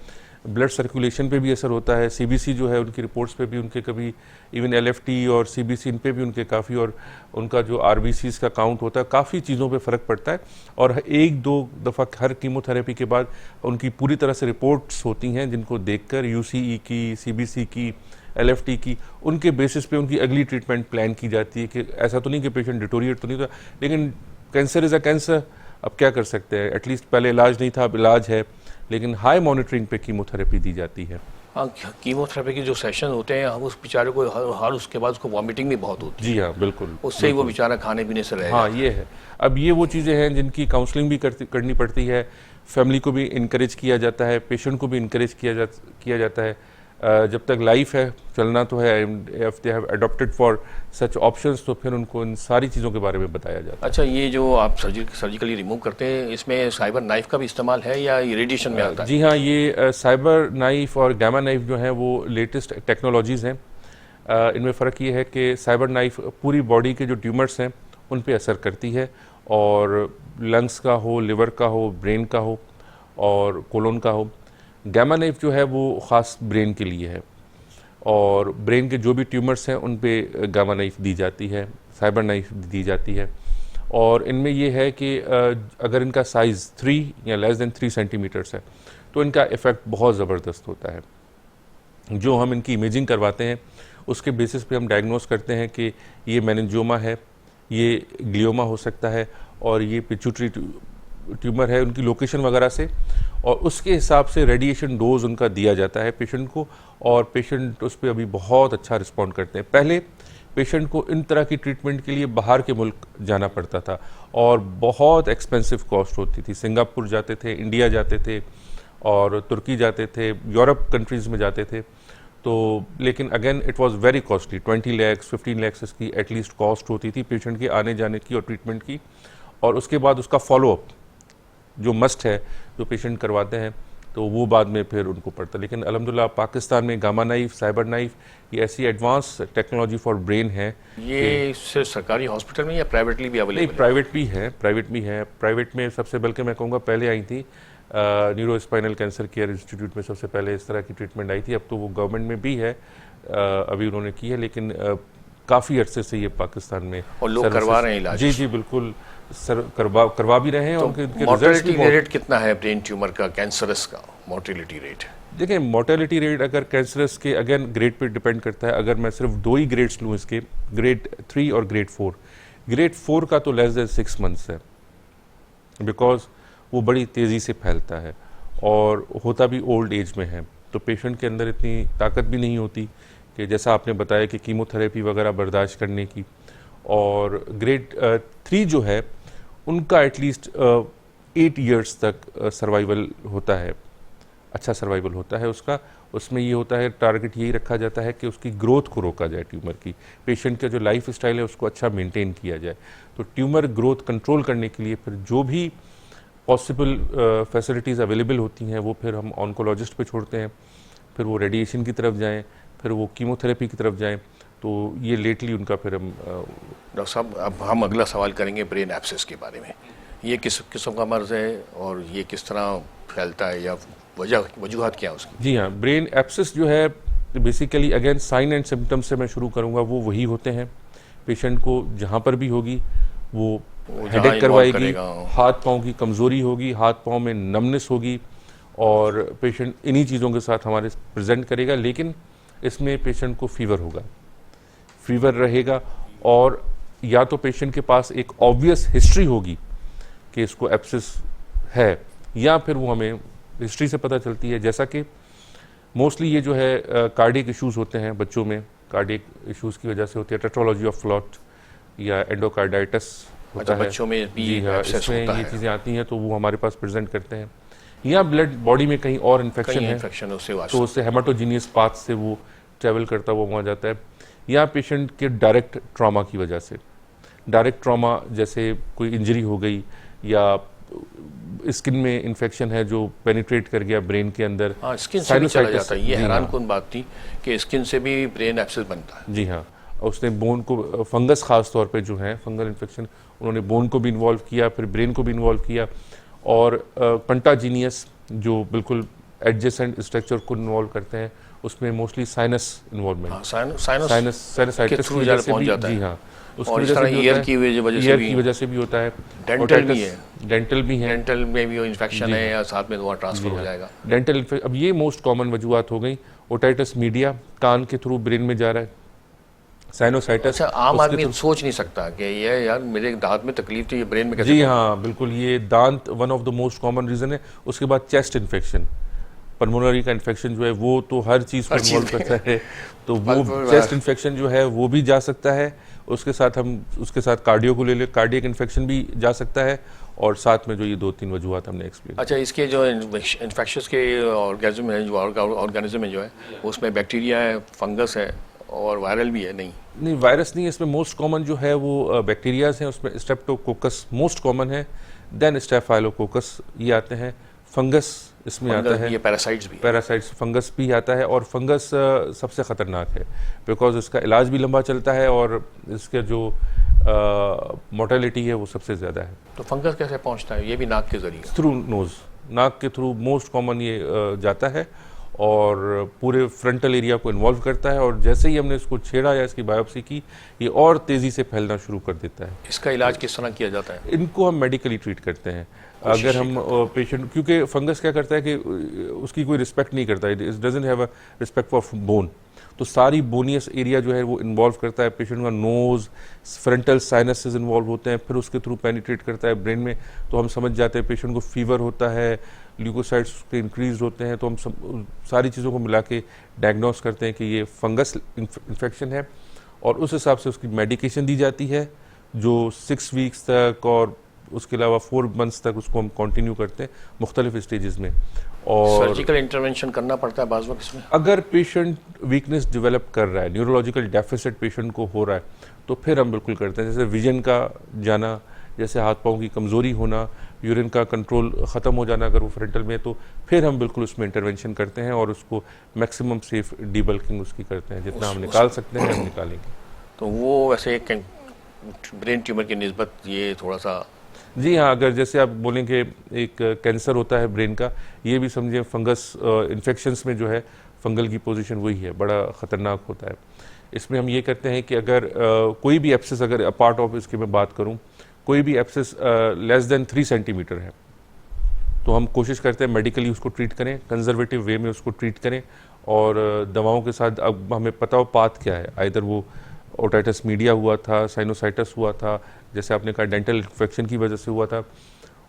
ब्लड सर्कुलेशन पे भी असर होता है, सीबीसी जो है उनकी रिपोर्ट्स पे भी उनके कभी इवन एलएफटी और सीबीसी इन पे भी उनके काफ़ी, और उनका जो आरबीसीज का काउंट होता है, काफ़ी चीज़ों पे फ़र्क पड़ता है। और 1-2 दफ़ा हर कीमोथेरेपी के बाद उनकी पूरी तरह से रिपोर्ट्स होती हैं, जिनको देखकर यूसीई की, सीबीसी की, एलएफटी की, उनके बेसिस पे उनकी अगली ट्रीटमेंट प्लान की जाती है कि ऐसा तो नहीं कि पेशेंट डिटोरिएट तो नहीं था, लेकिन कैंसर इज़ अ कैंसर, अब क्या कर सकते हैं, एटलीस्ट पहले इलाज नहीं था, अब इलाज है, लेकिन हाई मॉनिटरिंग पे कीमोथेरेपी दी जाती है। हाँ, कीमोथेरेपी के जो सेशन होते हैं, उस बेचारे को हर उसके बाद उसको वॉमिटिंग भी बहुत होती है। जी हाँ, बिल्कुल, उससे ही वो बेचारा खाने पीने से रहेगा। हाँ, ये है। अब ये वो चीज़ें हैं जिनकी काउंसलिंग भी करनी पड़ती है, फैमिली को भी इनकरेज किया जाता है, पेशेंट को भी इनकरेज किया जाता है। जब तक लाइफ है, चलना तो है, if they have adopted for such options, तो फिर उनको इन सारी चीज़ों के बारे में बताया जाता है। अच्छा, ये जो आप सर्जिकली रिमूव करते हैं, इसमें साइबर नाइफ का भी इस्तेमाल है या ये रेडिएशन में आता है? जी हाँ, ये साइबर नाइफ और गामा नाइफ जो हैं वो लेटेस्ट टेक्नोलॉजीज़ हैं। इनमें फ़र्क ये है कि साइबर नाइफ पूरी बॉडी के जो ट्यूमर्स हैं उन पे असर करती है, और लंग्स का हो, लिवर का हो, ब्रेन का हो और कोलोन का हो। गामा नाइफ जो है वो ख़ास ब्रेन के लिए है, और ब्रेन के जो भी ट्यूमर्स हैं उन पे गामा नाइफ दी जाती है, साइबर नाइफ दी जाती है। और इनमें ये है कि अगर इनका साइज़ 3 या लेस देन 3 सेंटीमीटर्स है तो इनका इफ़ेक्ट बहुत ज़बरदस्त होता है। जो हम इनकी इमेजिंग करवाते हैं उसके बेसिस पे हम डायग्नोस करते हैं कि ये मेनिंजियोमा है, ये ग्लियोमा हो सकता है, और ये पिट्यूटरी ट्यूमर है, उनकी लोकेशन वगैरह से, और उसके हिसाब से रेडिएशन डोज उनका दिया जाता है पेशेंट को, और पेशेंट उस पर अभी बहुत अच्छा रिस्पॉन्ड करते हैं। पहले पेशेंट को इन तरह की ट्रीटमेंट के लिए बाहर के मुल्क जाना पड़ता था और बहुत एक्सपेंसिव कॉस्ट होती थी। सिंगापुर जाते थे, इंडिया जाते थे, और तुर्की जाते थे, यूरोप कंट्रीज़ में जाते थे। तो लेकिन again it was very costly, 20 lakh 15 lakh इसकी एटलीस्ट कॉस्ट होती थी पेशेंट के आने जाने की और ट्रीटमेंट की, और उसके बाद उसका फॉलोअप जो मस्ट है, जो पेशेंट करवाते हैं, तो वो बाद में फिर उनको पड़ता है। लेकिन अल्हम्दुलिल्लाह पाकिस्तान में गामा नाइफ, साइबर नाइफ, ये ऐसी एडवांस टेक्नोलॉजी फॉर ब्रेन है। ये सिर्फ सरकारी हॉस्पिटल में या प्राइवेटली भी अवेलेबल है? नहीं, प्राइवेट भी है। प्राइवेट में सबसे बल्कि मैं कहूँगा पहले आई थी neuro spinal cancer care institute में सबसे पहले इस तरह की ट्रीटमेंट आई थी। अब तो वो गवर्नमेंट में भी है, अभी उन्होंने की है, लेकिन काफ़ी अरसे से ये पाकिस्तान में और लोग करवा रहे हैं इलाज। जी जी बिल्कुल, सर करवा भी रहे हैं। तो उनके मोर्टेलिटी रेट कितना है ब्रेन ट्यूमर का, कैंसरस का मोर्टेलिटी रेट? देखिए, मोर्टेलिटी रेट अगर कैंसरस के अगेन ग्रेड पे डिपेंड करता है। अगर मैं सिर्फ 2 ही ग्रेड्स लूँ इसके, ग्रेड 3 और ग्रेड 4, ग्रेड 4 का तो लेस देन 6 मंथ्स है, बिकॉज वो बड़ी तेज़ी से फैलता है और होता भी ओल्ड एज में है, तो पेशेंट के अंदर इतनी ताकत भी नहीं होती कि जैसा आपने बताया कि कीमोथेरेपी वगैरह बर्दाश्त करने की। और ग्रेड 3 जो है उनका एटलीस्ट 8 ईयर्स तक सर्वाइवल होता है, अच्छा सर्वाइवल होता है उसका। उसमें ये होता है, टारगेट यही रखा जाता है कि उसकी ग्रोथ को रोका जाए, ट्यूमर की, पेशेंट का जो लाइफ स्टाइल है उसको अच्छा मेंटेन किया जाए। तो ट्यूमर ग्रोथ कंट्रोल करने के लिए फिर जो भी पॉसिबल फैसिलिटीज़ अवेलेबल होती हैं वो फिर हम ऑन्कोलॉजिस्ट पे छोड़ते हैं, फिर वो रेडिएशन की तरफ जाएँ, फिर वो कीमोथेरेपी की तरफ जाएँ। तो ये लेटली उनका फिर हम डॉक्टर साहब, अब हम अगला सवाल करेंगे ब्रेन एब्सेस के बारे में। ये किस किस्म का मर्ज़ है और ये किस तरह फैलता है या वजूहात क्या है उसकी? जी हाँ, ब्रेन एब्सेस जो है basically again sine and symptoms से मैं शुरू करूँगा, वो वही होते हैं। पेशेंट को जहाँ पर भी होगी वो हेडेक करवाएगी, हाथ पाँव की कमज़ोरी होगी, हाथ पाँव में नमनेस होगी, और पेशेंट इन्हीं चीज़ों के साथ हमारे प्रेजेंट करेगा। लेकिन इसमें पेशेंट को फीवर होगा, फीवर रहेगा, और या तो पेशेंट के पास एक ऑब्वियस हिस्ट्री होगी कि इसको एब्सेस है, या फिर वो हमें हिस्ट्री से पता चलती है। जैसा कि मोस्टली ये जो है कार्डियक इश्यूज़ होते हैं बच्चों में, कार्डियक इश्यूज़ की वजह से होती है, टेट्रोलॉजी ऑफ फ्लॉट या एंडोकार्डाइटिस होता है बच्चों में भी। जी हाँ, इसमें ये चीज़ें आती हैं तो वो हमारे पास प्रेजेंट करते हैं। या ब्लड बॉडी में कहीं और इन्फेक्शन है तो उससे हेमाटोजीनियस पाथ से वो ट्रैवल करता हुआ वहाँ जाता है। या पेशेंट के डायरेक्ट ट्रॉमा की वजह से, डायरेक्ट ट्रॉमा जैसे कोई इंजरी हो गई या स्किन में इन्फेक्शन है जो पेनिट्रेट कर गया ब्रेन के अंदर, स्किन से भी चला जाता है। ये हैरानकुन बात थी कि स्किन से भी ब्रेन एब्सेस बनता है। जी हाँ, उसने बोन को, फंगस खास तौर पे जो है फंगल इन्फेक्शन, उन्होंने बोन को भी इन्वॉल्व किया, फिर ब्रेन को भी इन्वॉल्व किया, और पंटाजीनियस जो बिल्कुल एडजेसेंट स्ट्रक्चर को इन्वॉल्व करते हैं, उसमें मोस्टली साइनस इन्वॉल्वमेंट, साइनसाइटिस की वजह से भी, जी हाँ, उसकी वजह से ईयर की वजह से भी होता है। डेंटल भी है, डेंटल भी है, डेंटल में भी इन्फेक्शन है या साथ में वो ट्रांसफर हो जाएगा डेंटल। अब ये मोस्ट कॉमन वजूहत हो गई। ओटाइटिस मीडिया कान के थ्रू ब्रेन में जा रहा है, साइनोसाइटिस। अच्छा, आम आदमी सोच नहीं सकता कि ये यार मेरे दांत में तकलीफ थी, ये ब्रेन में कैसे? जी हाँ, बिल्कुल, ये दांत one of the most common reason है। उसके बाद चेस्ट इन्फेक्शन, पल्मोनरी का इन्फेक्शन जो है वो तो हर चीज़ को इन्वॉल्व करता है, तो वो चेस्ट इन्फेक्शन जो है वो भी जा सकता है। उसके साथ कार्डियो को ले ले, कार्डियक इन्फेक्शन भी जा सकता है, और साथ में जो ये 2-3 वजूहत हमने एक्सप्लेन। अच्छा, इसके जो इन्फेक्शस के ऑर्गेनिज्म है, जो ऑर्गेनिज्म है जो है, उसमें बैक्टीरिया है, फंगस है और वायरल भी है? नहीं, वायरस नहीं है इसमें। मोस्ट कॉमन जो है वो बैक्टीरियाज हैं, उसमें स्ट्रेप्टोकोकस मोस्ट कॉमन है, देन स्टेफाइलोकोकस ये आते हैं, फंगस इसमें आता है, ये पैरासाइट्स भी, पैरासाइट्स फंगस भी आता है, और फंगस सबसे ख़तरनाक है बिकॉज इसका इलाज भी लंबा चलता है और इसका जो मोर्टेलिटी है वो सबसे ज़्यादा है। तो फंगस कैसे पहुंचता है? ये भी नाक के जरिए, थ्रू नोज़, नाक के थ्रू मोस्ट कॉमन ये जाता है और पूरे फ्रंटल एरिया को इन्वॉल्व करता है, और जैसे ही हमने इसको छेड़ा या इसकी बायोप्सी की, ये और तेज़ी से फैलना शुरू कर देता है। इसका इलाज किस तरह किया जाता है? इनको हम मेडिकली ट्रीट करते हैं। अगर हम पेशेंट, क्योंकि फंगस क्या करता है कि उसकी कोई रिस्पेक्ट नहीं करता है, it doesn't have a respect for bone, तो सारी बोनियस एरिया जो है वो इन्वॉल्व करता है। पेशेंट का नोज़, फ्रंटल साइनसेस इन्वॉल्व होते हैं, फिर उसके थ्रू पेनिट्रेट करता है ब्रेन में, तो हम समझ जाते हैं पेशेंट को फीवर होता है, ल्यूकोसाइट्स के इंक्रीज होते हैं, तो हम सारी चीज़ों को मिला के डायग्नोस करते हैं कि ये फंगस इन्फेक्शन है, और उस हिसाब से उसकी मेडिकेशन दी जाती है जो 6 वीक्स तक, और उसके अलावा 4 मंथ्स तक उसको हम कंटिन्यू करते हैं मुख्तलिफ स्टेजेस में। और सर्जिकल इंटरवेंशन करना पड़ता है बाज़ वक्त इसमें। अगर पेशेंट वीकनेस डेवलप कर रहा है, न्यूरोलॉजिकल डेफिसिट पेशेंट को हो रहा है, तो फिर हम बिल्कुल करते हैं। जैसे विजन का जाना, जैसे हाथ पाँव की कमज़ोरी होना, यूरिन का कंट्रोल ख़त्म हो जाना अगर वो फ्रंटल में, तो फिर हम बिल्कुल उसमें इंटरवेंशन करते हैं और उसको मैक्सिमम सेफ डीबल्किंग उसकी करते हैं। जितना हम निकाल सकते हैं हम निकालेंगे। तो वो वैसे ब्रेन ट्यूमर की निस्बत ये थोड़ा सा, जी हाँ, अगर जैसे आप बोलेंगे एक कैंसर होता है ब्रेन का, ये भी समझे फंगस इन्फेक्शंस में जो है फंगल की पोजीशन वही है, बड़ा ख़तरनाक होता है। इसमें हम ये करते हैं कि अगर कोई भी एब्सेस, अगर पार्ट ऑफ इसकी मैं बात करूँ, कोई भी एब्सेस लेस देन 3 सेंटीमीटर है, तो हम कोशिश करते हैं मेडिकली उसको ट्रीट करें, कंजर्वेटिव वे में उसको ट्रीट करें, और दवाओं के साथ। अब हमें पता हो पाथ क्या है, आइदर वो ओटाइटिस मीडिया हुआ था, साइनोसाइटिस हुआ था, जैसे आपने कहा डेंटल इन्फेक्शन की वजह से हुआ था,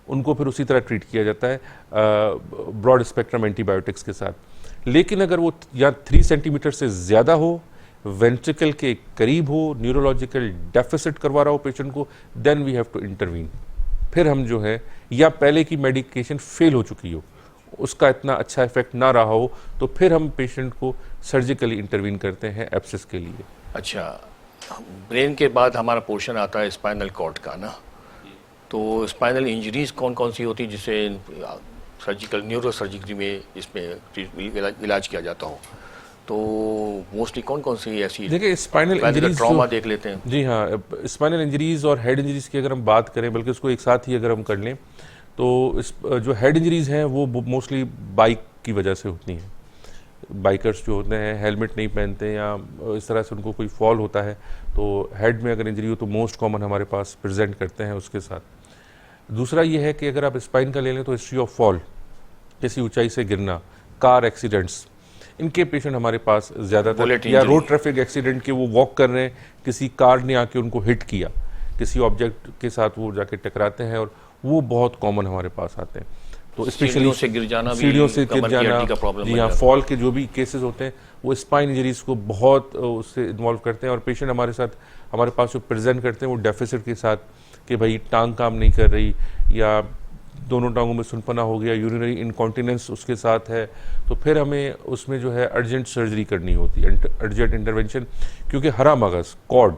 उनको फिर उसी तरह ट्रीट किया जाता है ब्रॉड स्पेक्ट्रम एंटीबायोटिक्स के साथ। लेकिन अगर वो या 3 सेंटीमीटर से ज़्यादा हो, वेंट्रिकल के करीब हो, न्यूरोलॉजिकल डेफिसिट करवा रहा हो पेशेंट को, then we have to intervene. फिर हम जो है, या पहले की मेडिकेशन फेल हो चुकी हो, उसका इतना अच्छा इफेक्ट ना रहा हो, तो फिर हम पेशेंट को सर्जिकली इंटरवीन करते हैं एब्सेस के लिए। अच्छा, ब्रेन के बाद हमारा पोर्शन आता है स्पाइनल कॉर्ड का ना, तो स्पाइनल इंजरीज कौन कौन सी होती है जिसे सर्जिकल, न्यूरो सर्जरी में इसमें इलाज किया जाता हो? तो मोस्टली कौन कौन सी ऐसी? देखिए, स्पाइनल इंजरीज, ट्रॉमा देख लेते हैं। जी हाँ, स्पाइनल इंजरीज और हेड इंजरीज की अगर हम बात करें, बल्कि उसको एक साथ ही अगर हम कर लें, तो इस जो हेड इंजरीज हैं वो मोस्टली बाइक की वजह से होती हैं। बाइकर्स जो होते हैं हेलमेट नहीं पहनते या इस तरह से उनको कोई फॉल होता है तो हेड में अगर इंजरी हो तो मोस्ट कॉमन हमारे पास प्रेजेंट करते हैं उसके साथ। दूसरा ये है कि अगर आप स्पाइन का ले लें तो हिस्ट्री ऑफ फॉल, किसी ऊंचाई से गिरना, कार एक्सीडेंट्स, इनके पेशेंट हमारे पास ज़्यादातर, या रोड ट्रैफिक एक्सीडेंट के वो वॉक कर रहे हैं, किसी कार ने आके उनको हिट किया, किसी ऑब्जेक्ट के साथ वो जाके टकराते हैं, और वो बहुत कॉमन हमारे पास आते हैं। तो स्पेशली सीढ़ियों से गिर जाना, जी हाँ, फॉल के जो भी केसेस होते हैं वो स्पाइन इंजरीज को बहुत उससे इन्वॉल्व करते हैं। और पेशेंट हमारे पास जो प्रेजेंट करते हैं वो डेफिसिट के साथ कि भाई टांग काम नहीं कर रही, या दोनों टांगों में सुनपना हो गया, यूरिनरी इनकॉन्टिनेंस उसके साथ है, तो फिर हमें उसमें जो है अर्जेंट सर्जरी करनी होती है, अर्जेंट इंटरवेंशन, क्योंकि हरा मगज कॉर्ड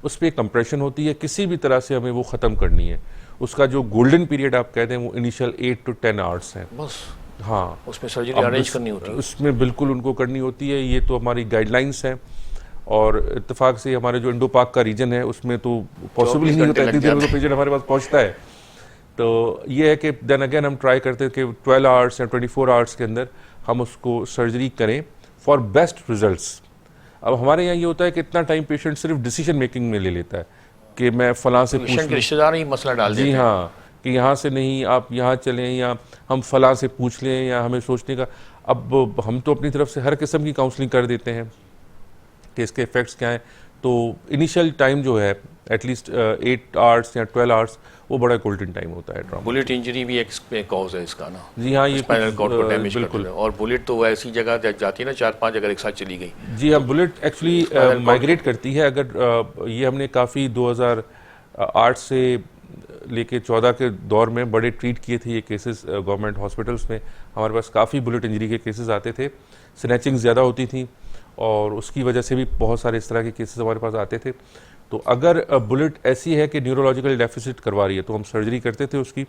उस पर कंप्रेशन होती है, किसी भी तरह से हमें वो ख़त्म करनी है। उसका जो गोल्डन पीरियड आप कहते हैं वो इनिशियल 8 to 10 आवर्स है बस। हाँ, उसमें सर्जरी अरेंज करनी होती है, उसमें बिल्कुल उनको करनी होती है। ये तो हमारी गाइडलाइंस हैं, और इत्तेफाक से हमारे जो इंडो पाक का रीजन है उसमें तो पॉसिबल ही नहीं होता, इतनी देर में तो पेशेंट हमारे पास पहुंचता है। तो ये है कि देन अगेन हम ट्राई करते हैं कि 12 आवर्स या 24 आवर्स के अंदर हम उसको सर्जरी करें फॉर बेस्ट रिजल्ट्स। अब हमारे यहाँ ये होता है कि इतना टाइम पेशेंट सिर्फ डिसीजन मेकिंग में ले लेता है कि मैं फलां से पूछ लूं, रिश्तेदार ही मसला डाल देते हैं। जी हाँ, कि यहाँ से नहीं आप यहाँ चलें, या हम फलां से पूछ लें, या हमें सोचने का। अब हम तो अपनी तरफ से हर किस्म की काउंसलिंग कर देते हैं कि इसके इफेक्ट्स क्या हैं। तो इनिशियल टाइम जो है एटलीस्ट 8 आवर्स या 12 आवर्स वो बड़ा गोल्डन टाइम होता है ट्रॉमा। बुलेट इंजरी भी एक कॉज है इसका ना? जी हाँ, ये स्पाइनल कॉर्ड को डैमेज बिल्कुल। और बुलेट तो ऐसी जगह जाती है ना, 4-5 अगर एक साथ चली गई। जी हाँ, बुलेट एक्चुअली माइग्रेट करती है। अगर ये हमने काफ़ी 2008 से लेके 14 के दौर में बड़े ट्रीट किए थे ये केसेस गवर्नमेंट हॉस्पिटल्स में। हमारे पास काफ़ी बुलेट इंजरी के केसेस आते थे, स्नैचिंग ज़्यादा होती थी, और उसकी वजह से भी बहुत सारे इस तरह के केसेस हमारे पास आते थे। तो अगर बुलेट ऐसी है कि न्यूरोलॉजिकल डेफिसिट करवा रही है तो हम सर्जरी करते थे उसकी।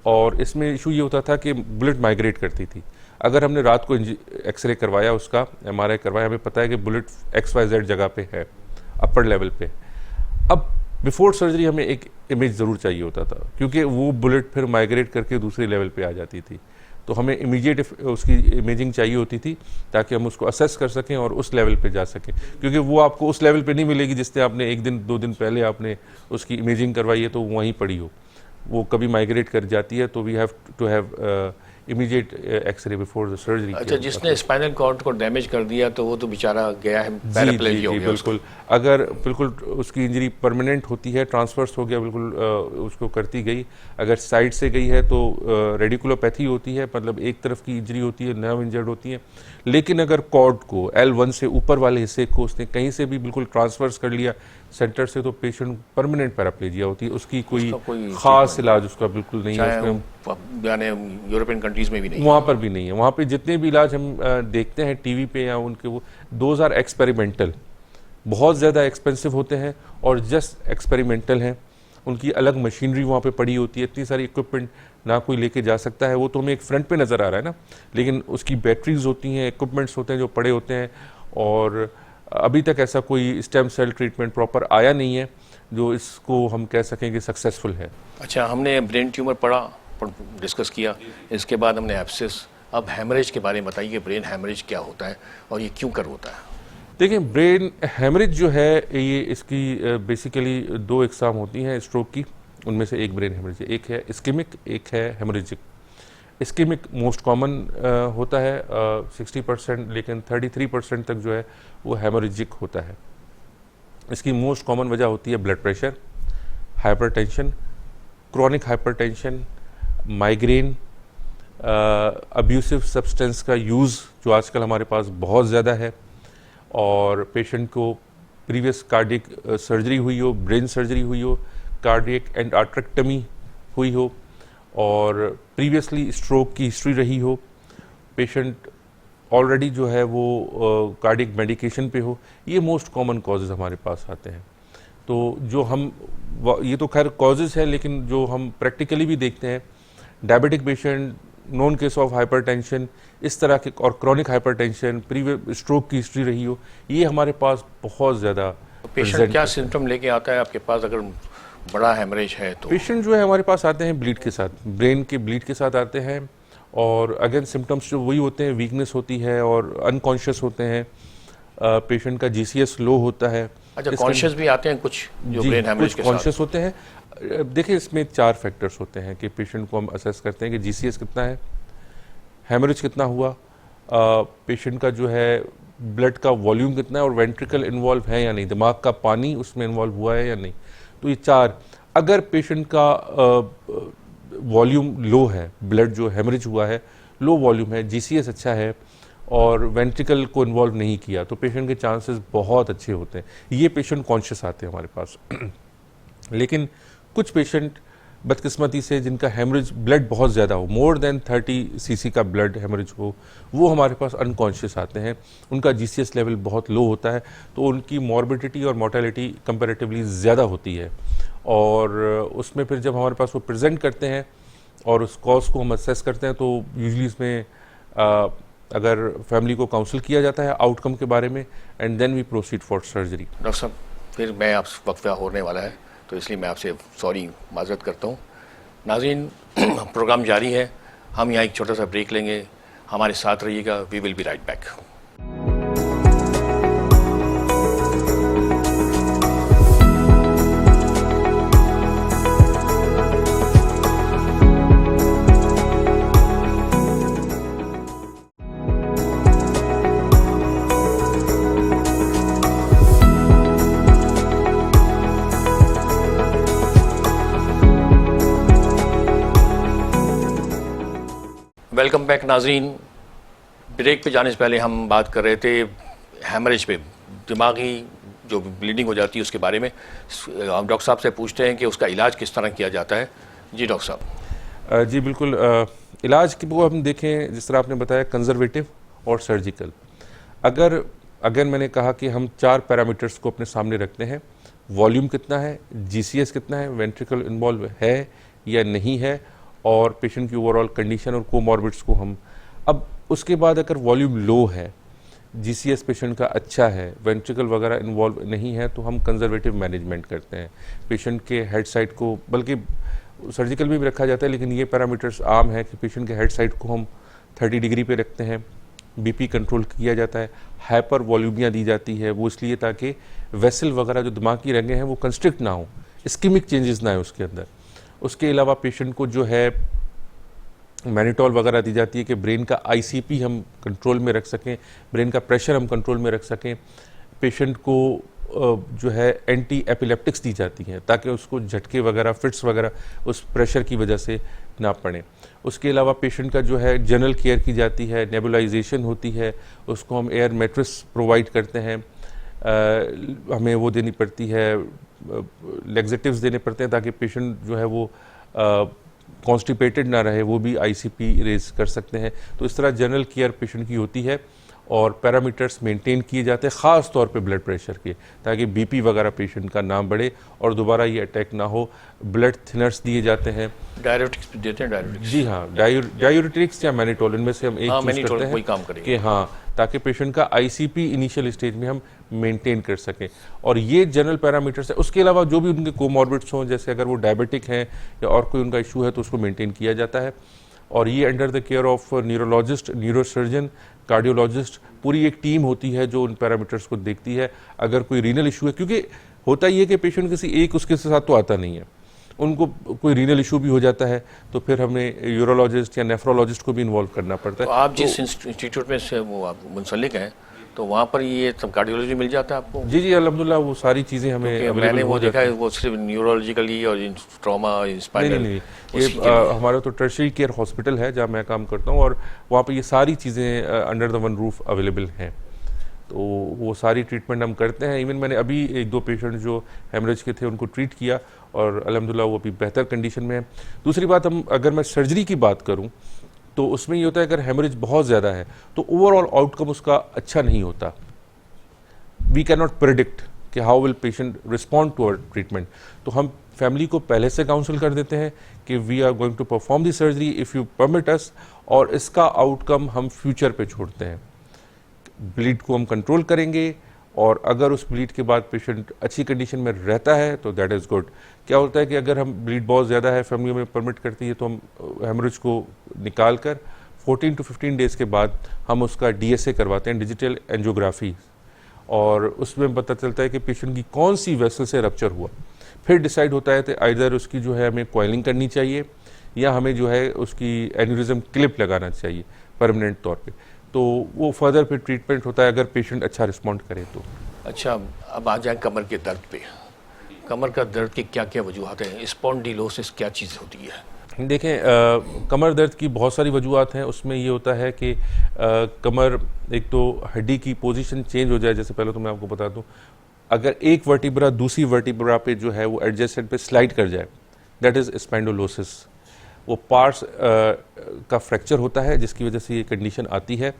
और इसमें इशू ये होता था कि बुलेट माइग्रेट करती थी। अगर हमने रात को एक्सरे करवाया, उसका MRI करवाया, हमें पता है कि बुलेट XYZ जगह पे है, अपर लेवल पे। अब बिफोर सर्जरी हमें एक इमेज ज़रूर चाहिए होता था, क्योंकि वो बुलेट फिर माइग्रेट करके दूसरे लेवल पे आ जाती थी। तो हमें इमीडिएट उसकी इमेजिंग चाहिए होती थी ताकि हम उसको असेस कर सकें और उस लेवल पे जा सकें, क्योंकि वो आपको उस लेवल पे नहीं मिलेगी जिससे आपने 1 दिन 2 दिन पहले आपने उसकी इमेजिंग करवाई है तो वहीं पड़ी हो। वो कभी माइग्रेट कर जाती है, तो we have to have immediate x-ray before the surgery. अच्छा, जिसने स्पाइनल कॉर्ड को डैमेज कर दिया तो वो तो बेचारा गया है, पैराप्लेजिया हो गया। बिल्कुल, अगर बिल्कुल उसकी इंजरी परमानेंट होती है, ट्रांसफर्स हो गया, बिल्कुल उसको करती गई। अगर साइड से गई है तो रेडिकुलोपैथी होती है, मतलब एक तरफ की इंजरी होती है, नर्व इंजर्ड होती है। लेकिन अगर कॉर्ड को L1 से ऊपर वाले हिस्से को उसने कहीं से भी बिल्कुल ट्रांसफर्स कर लिया सेंटर से, तो पेशेंट परमानेंट पैराप्लेजिया होती है। उसकी कोई खास इलाज उसका बिल्कुल नहीं है, यानी यूरोपियन कंट्रीज में भी नहीं, वहाँ पर भी नहीं है। वहाँ पे जितने भी इलाज हम देखते हैं टीवी पे या उनके, वो दोज आर एक्सपेरिमेंटल, बहुत ज़्यादा एक्सपेंसिव होते हैं और जस्ट एक्सपेरिमेंटल हैं। उनकी अलग मशीनरी वहाँ पे पड़ी होती है, इतनी सारी इक्विपमेंट ना कोई लेके जा सकता है। वो तो हमें एक फ्रंट पे नज़र आ रहा है ना, लेकिन उसकी बैटरीज होती हैं, इक्विपमेंट्स होते हैं जो पड़े होते हैं। और अभी तक ऐसा कोई स्टेम सेल ट्रीटमेंट प्रॉपर आया नहीं है जो इसको हम कह सकें कि सक्सेसफुल है। अच्छा, हमने ब्रेन ट्यूमर पढ़ा, डिस्कस किया, इसके बाद हमने एब्सिस, अब हैमरेज के बारे में बताइए। ब्रेन हैमरेज क्या होता है और ये क्यों कर होता है? देखिए, ब्रेन हैमरेज जो है ये इसकी बेसिकली 2 इकसाम होती हैं स्ट्रोक की, उनमें से एक ब्रेन हैमरेज है। एक है इस्केमिक, एक है हेमरेजिक। इस्केमिक मोस्ट कॉमन होता है 60%, लेकिन 33% तक जो है वो हेमरेजिक होता है। इसकी मोस्ट कॉमन वजह होती है blood pressure, hypertension, chronic hypertension, migraine, abusive substance का यूज़ जो आजकल हमारे पास बहुत ज़्यादा है, और पेशेंट को प्रीवियस कार्डियक सर्जरी हुई हो, ब्रेन सर्जरी हुई हो, कार्डियक एंडार्ट्रेक्टमी हुई हो, और प्रीवियसली स्ट्रोक की हिस्ट्री रही हो, पेशेंट ऑलरेडी जो है वो कार्डियक मेडिकेशन पे हो। ये मोस्ट कॉमन कॉजेज़ हमारे पास आते हैं। तो जो हम, ये तो खैर कॉजेज़ है, लेकिन जो हम प्रैक्टिकली भी देखते हैं, diabetic patient, non case of hypertension, इस तरह के, और क्रॉनिक हाइपरटेंशन, प्रीवियस स्ट्रोक की हिस्ट्री रही हो, ये हमारे पास बहुत ज़्यादा। पेशेंट क्या सिम्टम लेके आता है आपके पास अगर बड़ा हेमरेज है तो? पेशेंट जो है हमारे पास आते हैं ब्लीड के साथ, ब्रेन के ब्लीड के साथ आते हैं, और अगेन सिम्टम्स जो वही होते हैं, वीकनेस होती है और अनकॉन्शियस होते हैं, पेशेंट का जीसीएस लो होता है। अच्छा, कॉन्शियस भी आते हैं कुछ जो ब्रेन हेमरेज के साथ? कॉन्शियस होते हैं। देखिए इसमें 4 फैक्टर्स होते हैं कि पेशेंट को हम असेस करते हैं कि जीसीएस कितना है, हेमरेज कितना हुआ, पेशेंट का जो है ब्लड का वॉल्यूम कितना है और वेंट्रिकल इन्वॉल्व है या नहीं, दिमाग का पानी उसमें इन्वॉल्व हुआ है या नहीं। तो ये 4, अगर पेशेंट का वॉल्यूम लो है, ब्लड जो हेमरेज हुआ है लो वॉल्यूम है, जीसीएस अच्छा है और वेंट्रिकल को इन्वॉल्व नहीं किया, तो पेशेंट के चांसेस बहुत अच्छे होते हैं। ये पेशेंट कॉन्शियस आते हैं हमारे पास। लेकिन कुछ पेशेंट बदकिस्मती से जिनका हेमरेज ब्लड बहुत ज़्यादा हो, मोर देन 30 सीसी का ब्लड हेमरेज हो, वो हमारे पास अनकॉन्शियस आते हैं, उनका जीसीएस लेवल बहुत लो होता है, तो उनकी मॉर्बिडिटी और मोर्टेलिटी कंपैरेटिवली ज़्यादा होती है। और उसमें फिर जब हमारे पास वो प्रेजेंट करते हैं और उस कॉज को हम असेस करते हैं, तो यूजली इसमें अगर फैमिली को काउंसिल किया जाता है आउटकम के बारे में, and then we proceed for surgery. Doctor साहब, फिर मैं आप वक्फा होने वाला है, तो इसलिए मैं आपसे सॉरी माजरत करता हूँ। नाज़रीन, प्रोग्राम जारी है, हम यहाँ एक छोटा सा ब्रेक लेंगे, हमारे साथ रहिएगा, we will be right back. Welcome back नाज़रीन। ब्रेक पे जाने से पहले हम बात कर रहे थे हेमरेज पे, दिमागी जो ब्लीडिंग हो जाती है उसके बारे में। हम डॉक्टर साहब से पूछते हैं कि उसका इलाज किस तरह किया जाता है। जी डॉक्टर साहब। जी बिल्कुल। इलाज की वो हम देखें, जिस तरह आपने बताया, कंजर्वेटिव और सर्जिकल। अगर मैंने कहा कि हम 4 पैरामीटर्स को अपने सामने रखते हैं, वॉल्यूम कितना है, जीसीएस कितना है, वेंट्रिकल इन्वॉल्व है या नहीं है, और पेशेंट की ओवरऑल कंडीशन और कोमॉर्बिड्स को हम, अब उसके बाद अगर वॉल्यूम लो है, जीसीएस पेशेंट का अच्छा है, वेंट्रिकल वगैरह इन्वॉल्व नहीं है, तो हम कंजर्वेटिव मैनेजमेंट करते हैं। पेशेंट के हेड साइड को, बल्कि सर्जिकल में भी रखा जाता है, लेकिन ये पैरामीटर्स आम है कि पेशेंट के हेड साइड को हम 30 डिग्री पे रखते हैं, बीपी कंट्रोल किया जाता है, हाइपर वॉल्यूमिया दी जाती है, वो इसलिए ताकि वेसल वगैरह जो दिमाग की रंगें हैं वो कंस्ट्रिक्ट ना हो, इस्कीमिक चेंजेस ना है उसके अंदर। उसके अलावा पेशेंट को जो है मैनिटॉल वगैरह दी जाती है कि ब्रेन का आईसीपी हम कंट्रोल में रख सकें, ब्रेन का प्रेशर हम कंट्रोल में रख सकें। पेशेंट को जो है एंटी एपिलेप्टिक्स दी जाती हैं ताकि उसको झटके वगैरह, फिट्स वगैरह उस प्रेशर की वजह से ना पड़े। उसके अलावा पेशेंट का जो है जनरल केयर की जाती है, नेबुलाइजेशन होती है, उसको हम एयर मैट्रेस प्रोवाइड करते हैं, हमें वो देनी पड़ती है, लेग्जेटिव्स देने पड़ते हैं ताकि पेशेंट जो है वो कॉन्स्टिपेटेड ना रहे, वो भी आईसीपी रेज कर सकते हैं। तो इस तरह जनरल केयर पेशेंट की होती है और पैरामीटर्स मेंटेन किए जाते हैं, ख़ास तौर पे ब्लड प्रेशर के, ताकि बीपी वगैरह पेशेंट का ना बढ़े और दोबारा ये अटैक ना हो। ब्लड थिनर्स दिए जाते हैं। डायरेटिक्स भी देते हैं? डायरेटिक्स, जी हाँ, डायूरेटिक्स या मैनिटोल, इनमें से हम एक चूज करते हैं, कोई काम करेंगे कि हाँ, ताकि पेशेंट का आईसीपी इनिशियल स्टेज में हम मेंटेन कर सकें। और ये जनरल पैरामीटर्स है। उसके अलावा जो भी उनके कोमॉर्बिड्स हों, जैसे अगर वो डायबिटिक हैं या और कोई उनका इशू है, तो उसको मेंटेन किया जाता है। और ये under the care of neurologist, neurosurgeon, cardiologist, पूरी एक टीम होती है जो उन पैरामीटर्स को देखती है। अगर कोई रीनल इशू है, क्योंकि होता ये है कि पेशेंट किसी एक उसके साथ तो आता नहीं है, उनको कोई रीनल इशू भी हो जाता है, तो फिर हमें यूरोलॉजिस्ट या नेफ्रोलॉजिस्ट को भी इन्वॉल्व करना पड़ता है। तो आप जिस इंस्टीट्यूट में से वो आप मुंसलिक हैं, तो वहाँ पर ये सब कार्डियोलॉजी मिल जाता है आपको? जी जी, अल्हम्दुलिल्लाह वो सारी चीज़ें हमें, मैंने वो देखा है, वो सिर्फ न्यूरोलॉजिकली और ट्रॉमा, स्पाइनल। नहीं, ये हमारा तो टर्शियरी केयर हॉस्पिटल है जहाँ मैं काम करता हूँ, और वहाँ पर ये सारी चीज़ें under the one roof available हैं, तो वो सारी ट्रीटमेंट हम करते हैं। इवन मैंने अभी 1-2 पेशेंट जो हेमरेज के थे उनको ट्रीट किया और अल्हम्दुलिल्लाह वो अभी बेहतर कंडीशन में है। दूसरी बात, अगर मैं सर्जरी की बात करूँ तो उसमें ये होता है, अगर हेमरेज बहुत ज़्यादा है तो ओवरऑल आउटकम उसका अच्छा नहीं होता। वी कैन नॉट प्रेडिक्ट कि how will patient respond to our treatment. तो हम फैमिली को पहले से काउंसिल कर देते हैं कि we are going to perform the surgery if you permit us, और इसका आउटकम हम फ्यूचर पे छोड़ते हैं। ब्लीड को हम कंट्रोल करेंगे, और अगर उस ब्लीड के बाद पेशेंट अच्छी कंडीशन में रहता है तो दैट इज़ गुड। क्या होता है कि अगर हम ब्लीड बहुत ज़्यादा है, फैमिली में परमिट करती है, तो हम हेमरेज को निकाल कर 14 to 15 डेज़ के बाद हम उसका DSA करवाते हैं, डिजिटल एंजियोग्राफी, और उसमें पता चलता है कि पेशेंट की कौन सी वेसल से रप्चर हुआ। फिर डिसाइड होता है कि आइदर उसकी जो है हमें कॉइलिंग करनी चाहिए या हमें जो है उसकी एन्यूरिज्म क्लिप लगाना चाहिए परमानेंट तौर पे। तो वो फर्दर फिर ट्रीटमेंट होता है अगर पेशेंट अच्छा रिस्पॉन्ड करे तो। अच्छा, अब आ जाए कमर के दर्द पे। कमर का दर्द की क्या क्या वजूहत हैं? स्पॉन्डिलोसिस क्या चीज़ होती है? देखें, कमर दर्द की बहुत सारी वजूहत हैं। उसमें ये होता है कि कमर, एक तो हड्डी की पोजीशन चेंज हो जाए। जैसे पहले तो मैं आपको बता दूं, अगर एक वर्टिब्रा दूसरी वर्टिब्रा पे जो है वो एडजेसेंट पे स्लाइड कर जाए, दैट इज़ स्पॉन्डिलोसिस। वो पार्ट्स का फ्रैक्चर होता है जिसकी वजह से ये कंडीशन आती है,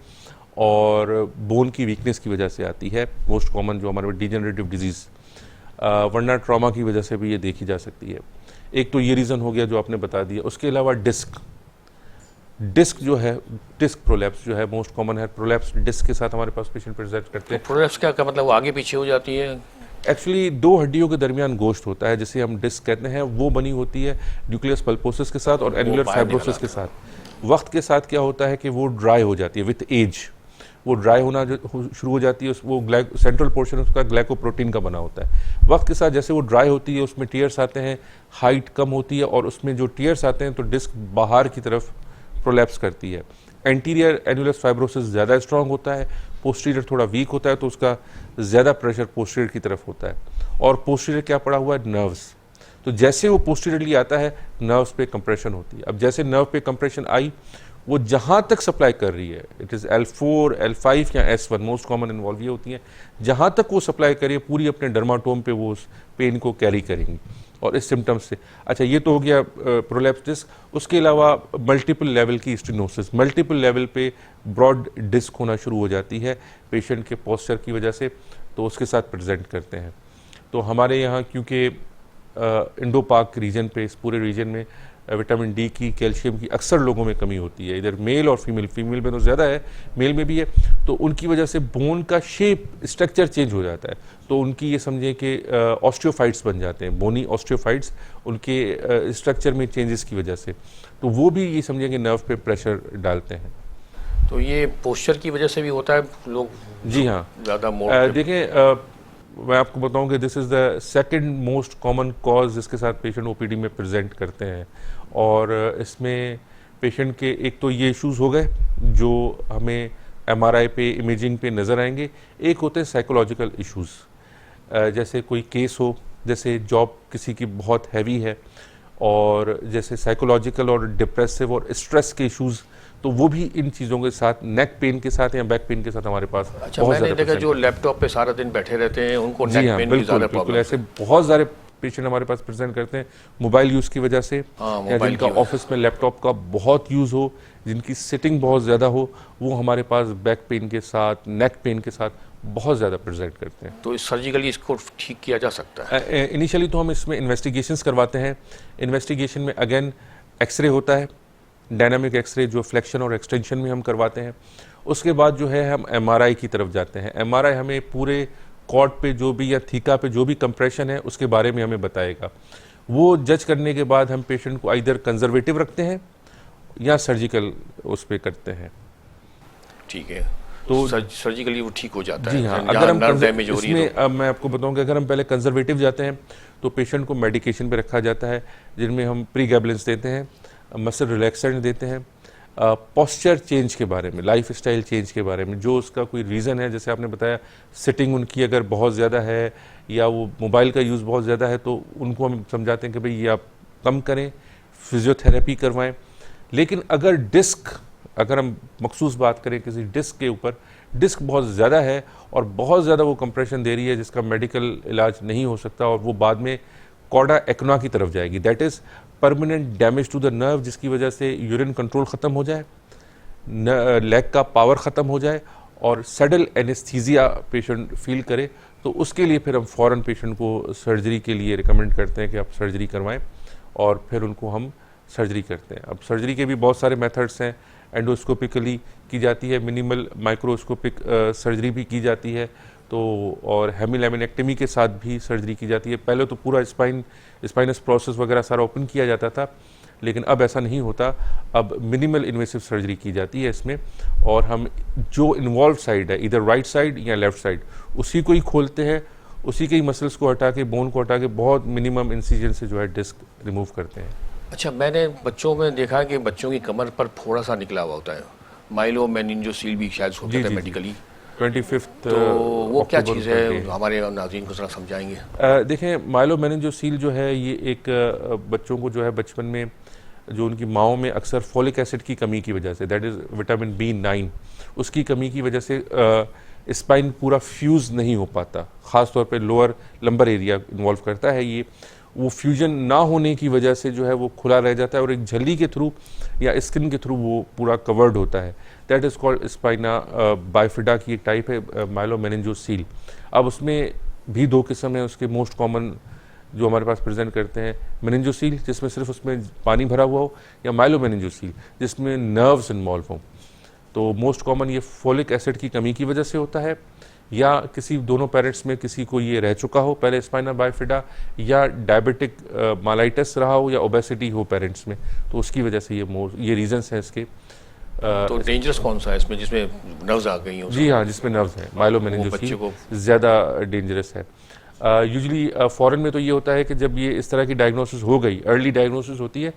और बोन की वीकनेस की वजह से आती है। मोस्ट कॉमन जो हमारे डिजेनरेटिव डिजीज़, वरना ट्रॉमा की वजह से भी ये देखी जा सकती है। एक तो ये रीज़न हो गया जो आपने बता दिया। उसके अलावा डिस्क जो है, डिस्क प्रोलैप्स जो है मोस्ट कॉमन है। प्रोलैप्स डिस्क के साथ हमारे पास पेशेंट प्रेजेंट करते हैं। प्रोलैप्स क्या मतलब वो आगे पीछे हो जाती है? एक्चुअली दो हड्डियों के दरमियान गोश्त होता है जिसे हम डिस्क कहते हैं, वो बनी होती है न्यूक्लियस पल्पोसिस के साथ और एनुलर फाइब्रोसिस के साथ। वक्त के साथ क्या होता है कि वो ड्राई हो जाती है, विथ एज वो ड्राई होना शुरू हो जाती है। वो सेंट्रल पोर्शन उसका ग्लाइकोप्रोटीन का बना होता है। वक्त के साथ जैसे वो ड्राई होती है उसमें टीयर्स आते हैं, हाइट कम होती है, और उसमें जो टीयर्स आते हैं तो डिस्क बाहर की तरफ प्रोलैप्स करती है। एंटीरियर एनुलस फाइब्रोसिस ज़्यादा स्ट्रांग होता है, पोस्टीरियर थोड़ा वीक होता है, तो उसका ज़्यादा प्रेशर पोस्टीरियर की तरफ होता है। और पोस्टीरियर क्या पड़ा हुआ है? नर्व्स। तो जैसे वो पोस्टीरियरली आता है नर्व्स पे कंप्रेशन होती है। अब जैसे नर्व पे कंप्रेशन आई, वो जहाँ तक सप्लाई कर रही है, इट इज़ L4, L5 या S1, मोस्ट कॉमन इन्वॉल्व ये होती हैं, जहाँ तक वो सप्लाई करिए पूरी अपने डर्माटोम पे वो उस पेन को कैरी करेंगी और इस सिम्टम्स से। अच्छा, ये तो हो गया प्रोलैप्स डिस्क। उसके अलावा मल्टीपल लेवल की स्टेनोसिस, मल्टीपल लेवल पे ब्रॉड डिस्क होना शुरू हो जाती है पेशेंट के पोस्चर की वजह से, तो उसके साथ प्रेजेंट करते हैं। तो हमारे यहाँ क्योंकि इंडो पाक रीजन पे, इस पूरे रीजन में विटामिन डी की, कैल्शियम की अक्सर लोगों में कमी होती है, इधर मेल और फीमेल में तो ज़्यादा है, मेल में भी है, तो उनकी वजह से बोन का शेप स्ट्रक्चर चेंज हो जाता है। तो उनकी ये समझें कि ऑस्टियोफाइट्स बन जाते हैं, बोनी ऑस्टियोफाइट्स, उनके स्ट्रक्चर में चेंजेस की वजह से। तो वो भी ये समझें कि नर्व पे प्रेशर डालते हैं। तो ये पोस्चर की वजह से भी होता है लोग? जी हाँ, ज़्यादा देखें, मैं आपको बताऊं कि this is the second most common cause जिसके साथ पेशेंट ओपीडी में प्रेजेंट करते हैं। और इसमें पेशेंट के एक तो ये इश्यूज़ हो गए जो हमें MRI पे, इमेजिंग पे नज़र आएंगे। एक होते हैं साइकोलॉजिकल इश्यूज़, जैसे कोई केस हो, जैसे जॉब किसी की बहुत हैवी है, और जैसे साइकोलॉजिकल और डिप्रेसिव और स्ट्रेस के इश्यूज़, तो वो भी इन चीज़ों के साथ, नेक पेन के साथ या बैक पेन के साथ हमारे पास। अच्छा, मैंने देखा जो लैपटॉप पे सारा दिन बैठे रहते हैं उनको नेक पेन की ज़्यादा प्रॉब्लम। ऐसे बहुत सारे पेशेंट हमारे पास प्रेजेंट करते हैं मोबाइल यूज़ की वजह से, या जिनका ऑफिस में लैपटॉप का बहुत यूज़ हो, जिनकी सिटिंग बहुत ज़्यादा हो, वो हमारे पास बैक पेन के साथ, नेक पेन के साथ बहुत ज़्यादा प्रेजेंट करते हैं। तो इस सर्जिकली इसको ठीक किया जा सकता है? इनिशियली तो हम इसमें इन्वेस्टिगेशंस करवाते हैं। इन्वेस्टिगेशन में अगेन एक्सरे होता है, डायनामिक एक्सरे जो फ्लेक्शन और एक्सटेंशन में हम करवाते हैं। उसके बाद जो है हम MRI की तरफ जाते हैं। MRI हमें पूरे कॉर्ड पे जो भी या थीका पे जो भी कंप्रेशन है उसके बारे में हमें बताएगा। वो जज करने के बाद हम पेशेंट को आइदर कंजर्वेटिव रखते हैं या सर्जिकल उस पर करते हैं। ठीक है, तो सर्जिकली वो ठीक हो जाता है? जी हाँ, अगर हम डैमेज हो रही है तो। अब मैं आपको बताऊं कि अगर हम पहले कंजर्वेटिव जाते हैं तो पेशेंट को मेडिकेशन पे रखा जाता है, जिनमें हम प्रीगैबलेंस देते हैं, मसल रिलैक्सेंट देते हैं, पोस्चर चेंज के बारे में, लाइफ स्टाइल चेंज के बारे में, जो उसका कोई रीज़न है। जैसे आपने बताया सिटिंग उनकी अगर बहुत ज़्यादा है या वो मोबाइल का यूज़ बहुत ज़्यादा है, तो उनको हम समझाते हैं कि भाई ये आप कम करें, फिजियोथेरेपी करवाएं। लेकिन अगर अगर हम मखसूस बात करें किसी डिस्क के ऊपर, डिस्क बहुत ज़्यादा है और बहुत ज़्यादा वो कंप्रेशन दे रही है जिसका मेडिकल इलाज नहीं हो सकता, और वो बाद में कॉर्डा एक्ना की तरफ जाएगी, that is permanent damage to the nerve, जिसकी वजह से यूरिन कंट्रोल ख़त्म हो जाए, लेग का पावर ख़त्म हो जाए और सडल एनेस्थीसिया पेशेंट फील करे, तो उसके लिए फिर हम फ़ौरन पेशेंट को सर्जरी के लिए रिकमेंड करते हैं कि आप सर्जरी करवाएं, और फिर उनको हम सर्जरी करते हैं। अब सर्जरी के भी बहुत सारे मेथड्स हैं। एंडोस्कोपिकली की जाती है, मिनिमल माइक्रोस्कोपिक सर्जरी भी की जाती है, तो और हेमिलैमिनेक्टमी के साथ भी सर्जरी की जाती है। पहले तो पूरा स्पाइनस प्रोसेस वगैरह सारा ओपन किया जाता था, लेकिन अब ऐसा नहीं होता, अब मिनिमल इन्वेसिव सर्जरी की जाती है इसमें, और हम जो इन्वॉल्व साइड है, इधर राइट साइड या लेफ्ट साइड, उसी को ही खोलते हैं, उसी के ही मसल्स को हटा के, बोन को हटा के बहुत मिनिमम इंसिजन से जो है डिस्क रिमूव करते हैं। अच्छा, मैंने बच्चों में देखा है कि बच्चों की कमर पर थोड़ा सा निकला हुआ होता है, माइलो मेनिंजोसील भी शायद होता है मेडिकली। 25 तो वो क्या चीज़ है, हमारे नाज़रीन को ज़रा समझाएंगे। देखें, माइलो मेनिंजोसील जो है ये एक बच्चों को जो है बचपन में जो उनकी माओं में अक्सर फोलिक एसिड की कमी की वजह से, दैट इज़ विटामिन B9, उसकी कमी की वजह से स्पाइन पूरा फ्यूज़ नहीं हो पाता, ख़ास तौर पे लोअर लंबर एरिया इन्वॉल्व करता है ये। वो फ्यूजन ना होने की वजह से जो है वो खुला रह जाता है और एक झिल्ली के थ्रू या स्किन के थ्रू वो पूरा कवर्ड होता है। That is called spina bifida की एक टाइप है माइलो मेनिंजोसील। अब उसमें भी 2 किस्म है, उसके मोस्ट कॉमन जो हमारे पास प्रेजेंट करते हैं, मेनिंजोसील जिसमें सिर्फ उसमें पानी भरा हुआ हो, या माइलो मेनिंजोसील जिसमें नर्व्स इन्वॉल्व हों। तो मोस्ट कॉमन ये फोलिक एसिड की कमी की वजह से होता है, या किसी दोनों पेरेंट्स में किसी को ये रह चुका हो पहले स्पाइना बाइफिडा, या डायबिटिक मालाइटिस रहा हो, या ओबेसिटी हो पेरेंट्स में, तो उसकी वजह से ये रीजंस हैं इसके। तो डेंजरस कौन सा है इसमें, जिसमें नर्व्स आ गई हैं? जी हाँ, जिसमें नर्व्स हैं, माइलो मेनिंजोसील ज़्यादा डेंजरस है। यूजुअली फॉरेन में तो ये होता है कि जब ये इस तरह की डायग्नोसिस हो गई, अर्ली डायग्नोसिस होती है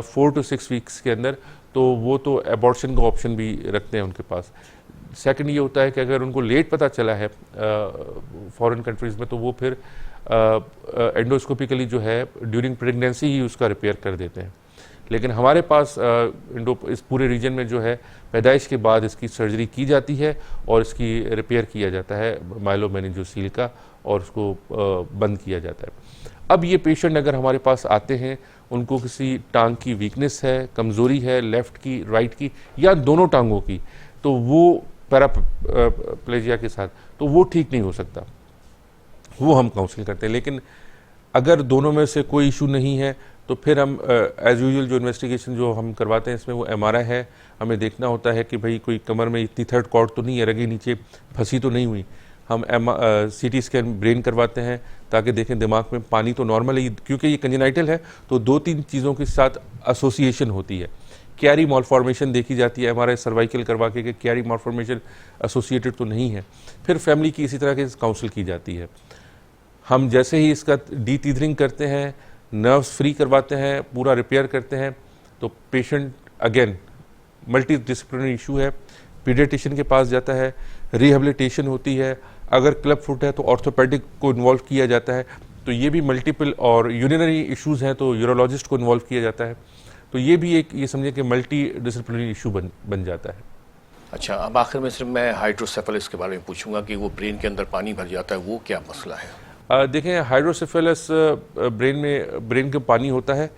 4 to 6 वीक्स के अंदर, तो वो तो एबॉर्शन का ऑप्शन भी रखते हैं उनके पास। सेकंड ये होता है कि अगर उनको लेट पता चला है फॉरेन कंट्रीज़ में, तो वो फिर एंडोस्कोपिकली जो है ड्यूरिंग प्रेगनेंसी ही उसका रिपेयर कर देते हैं। लेकिन हमारे पास इस पूरे रीजन में जो है पैदाइश के बाद इसकी सर्जरी की जाती है और इसकी रिपेयर किया जाता है माइलो मेनिंजोसील का, और उसको बंद किया जाता है। अब ये पेशेंट अगर हमारे पास आते हैं, उनको किसी टांग की वीकनेस है, कमज़ोरी है, लेफ़्ट की, राइट की, या दोनों टांगों की, तो वो पैराप्लेजिया के साथ, तो वो ठीक नहीं हो सकता, वो हम काउंसिल करते हैं। लेकिन अगर दोनों में से कोई इशू नहीं है, तो फिर हम एज़ यूजुअल जो इन्वेस्टिगेशन जो हम करवाते हैं इसमें वो MRI है। हमें देखना होता है कि भाई कोई कमर में इतनी थर्ड कॉर्ड तो नहीं है, रगे नीचे फंसी तो नहीं हुई। हम CT स्कैन ब्रेन करवाते हैं ताकि देखें दिमाग में पानी तो नॉर्मल है, क्योंकि ये कंजेनाइटल है तो 2-3 चीज़ों के साथ एसोसिएशन होती है। कैरी मॉलफॉर्मेशन देखी जाती है MRI सर्वाइकल करवा के कि कैरी मॉलफॉर्मेशन एसोसिएटेड तो नहीं है। फिर फैमिली की इसी तरह के काउंसिल की जाती है। हम जैसे ही इसका डीटीथरिंग करते हैं, नर्व्स फ्री करवाते हैं, पूरा रिपेयर करते हैं, तो patient again multi disciplinary issue है, पीडियाट्रिशियन के पास जाता है, रिहेबिलिटेशन होती है। अगर क्लब फुट है तो ऑर्थोपेडिक को इन्वॉल्व किया जाता है। तो ये भी मल्टीपल, और यूरिनरी इश्यूज़ हैं तो यूरोलॉजिस्ट को इन्वॉल्व किया जाता है। तो ये भी एक, ये समझिए कि मल्टी डिसिप्लिनरी इशू बन जाता है। अच्छा, अब आखिर में सिर्फ मैं हाइड्रोसेफेलस के बारे में पूछूंगा कि वो ब्रेन के अंदर पानी भर जाता है, वो क्या मसला है? देखें, हाइड्रोसेफेलस ब्रेन का पानी होता है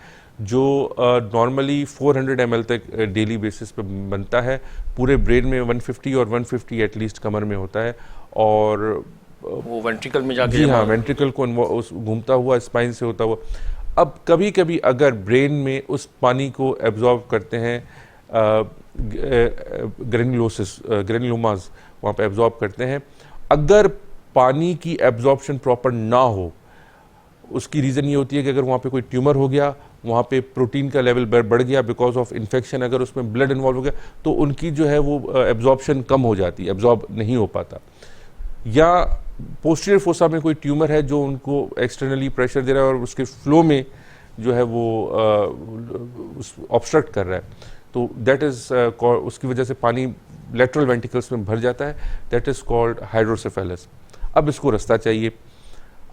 जो नॉर्मली 400 ml तक डेली बेसिस पे बनता है। पूरे ब्रेन में 150 और 150 एटलीस्ट कमर में होता है, और वो वेंट्रिकल में जाके, जी हाँ, वेंट्रिकल को घूमता हुआ स्पाइन से होता हुआ। अब कभी कभी अगर ब्रेन में उस पानी को एब्जॉर्ब करते हैं ग्रेनुलोमाज वहाँ पे एब्जॉर्ब करते हैं, अगर पानी की एब्जॉर्प्शन प्रॉपर ना हो, उसकी रीज़न ये होती है कि अगर वहाँ पे कोई ट्यूमर हो गया, वहाँ पे प्रोटीन का लेवल बढ़ गया बिकॉज ऑफ इन्फेक्शन, अगर उसमें ब्लड इन्वॉल्व हो गया, तो उनकी जो है वो एब्जॉर्प्शन कम हो जाती है, एब्जॉर्ब नहीं हो पाता। या पोस्टीरियर फोसा में कोई ट्यूमर है जो उनको एक्सटर्नली प्रेशर दे रहा है और उसके फ्लो में जो है वो ऑब्स्ट्रक्ट कर रहा है, तो दैट इज़ उसकी वजह से पानी लेटरल वेंट्रिकल्स में भर जाता है, दैट इज़ कॉल्ड हाइड्रोसेफेलस। अब इसको रास्ता चाहिए,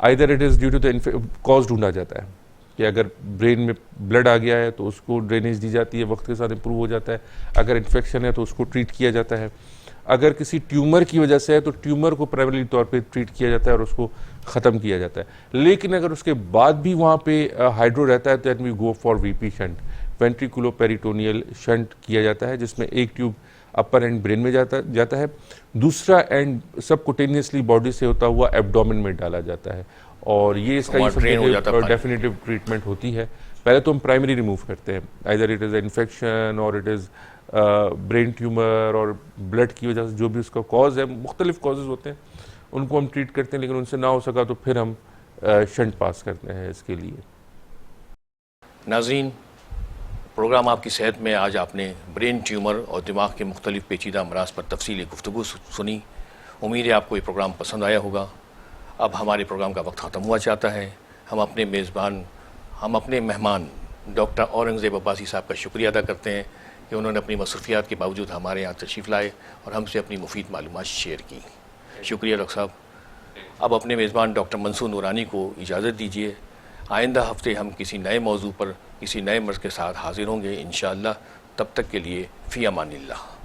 either it is due to the cause ढूंढा जाता है कि अगर ब्रेन में ब्लड आ गया है तो उसको ड्रेनेज दी जाती है, वक्त के साथ इंप्रूव हो जाता है। अगर इन्फेक्शन है तो उसको ट्रीट किया जाता है। अगर किसी ट्यूमर की वजह से है तो ट्यूमर को प्राइमरी तौर पे ट्रीट किया जाता है और उसको ख़त्म किया जाता है। लेकिन अगर उसके बाद भी वहाँ पे हाइड्रो रहता है तो that we go for VP shunt, ventriculoperitoneal shunt किया जाता है, जिसमें एक ट्यूब अपर एंड ब्रेन में जाता है, दूसरा एंड सबकुटेनियसली बॉडी से होता हुआ एब्डोमेन में डाला जाता है, और ये इसका डेफिनेटिव ट्रीटमेंट होती है। पहले तो हम प्राइमरी रिमूव करते हैं, आइदर इट इज़ इन्फेक्शन और इट इज़ ब्रेन ट्यूमर और ब्लड की वजह से जो भी उसका कॉज है, मुख्तलिफ कॉजेज़ होते हैं, उनको हम ट्रीट करते हैं। लेकिन उनसे ना हो सका तो फिर हम शंट पास करते हैं इसके लिए। नाज़रीन, प्रोग्राम आपकी सेहत में आज आपने ब्रेन ट्यूमर और दिमाग के मुख्तलिफ पेचीदा अमराज पर तफसीली गुफ्तगू सुनी। उम्मीद है आपको ये प्रोग्राम पसंद आया होगा। अब हमारे प्रोग्राम का वक्त ख़त्म हुआ चाहता है। हम अपने मेहमान डॉक्टर औरंगज़ेब अब्बासी साहब का शुक्रिया अदा करते हैं कि उन्होंने अपनी मसरूफियात के बावजूद हमारे यहाँ तशरीफ़ लाए और हमसे अपनी मुफीद मालूमात शेयर की। शुक्रिया डॉक्टर साहब। अब अपने मेज़बान डॉक्टर मंसूर नूरानी को इजाज़त दीजिए। आइंदा हफ्ते हम किसी नए मौजू पर किसी नए मर्ज़ के साथ हाज़िर होंगे इंशाअल्लाह। तब तक के लिए फ़ी अमानिल्लाह।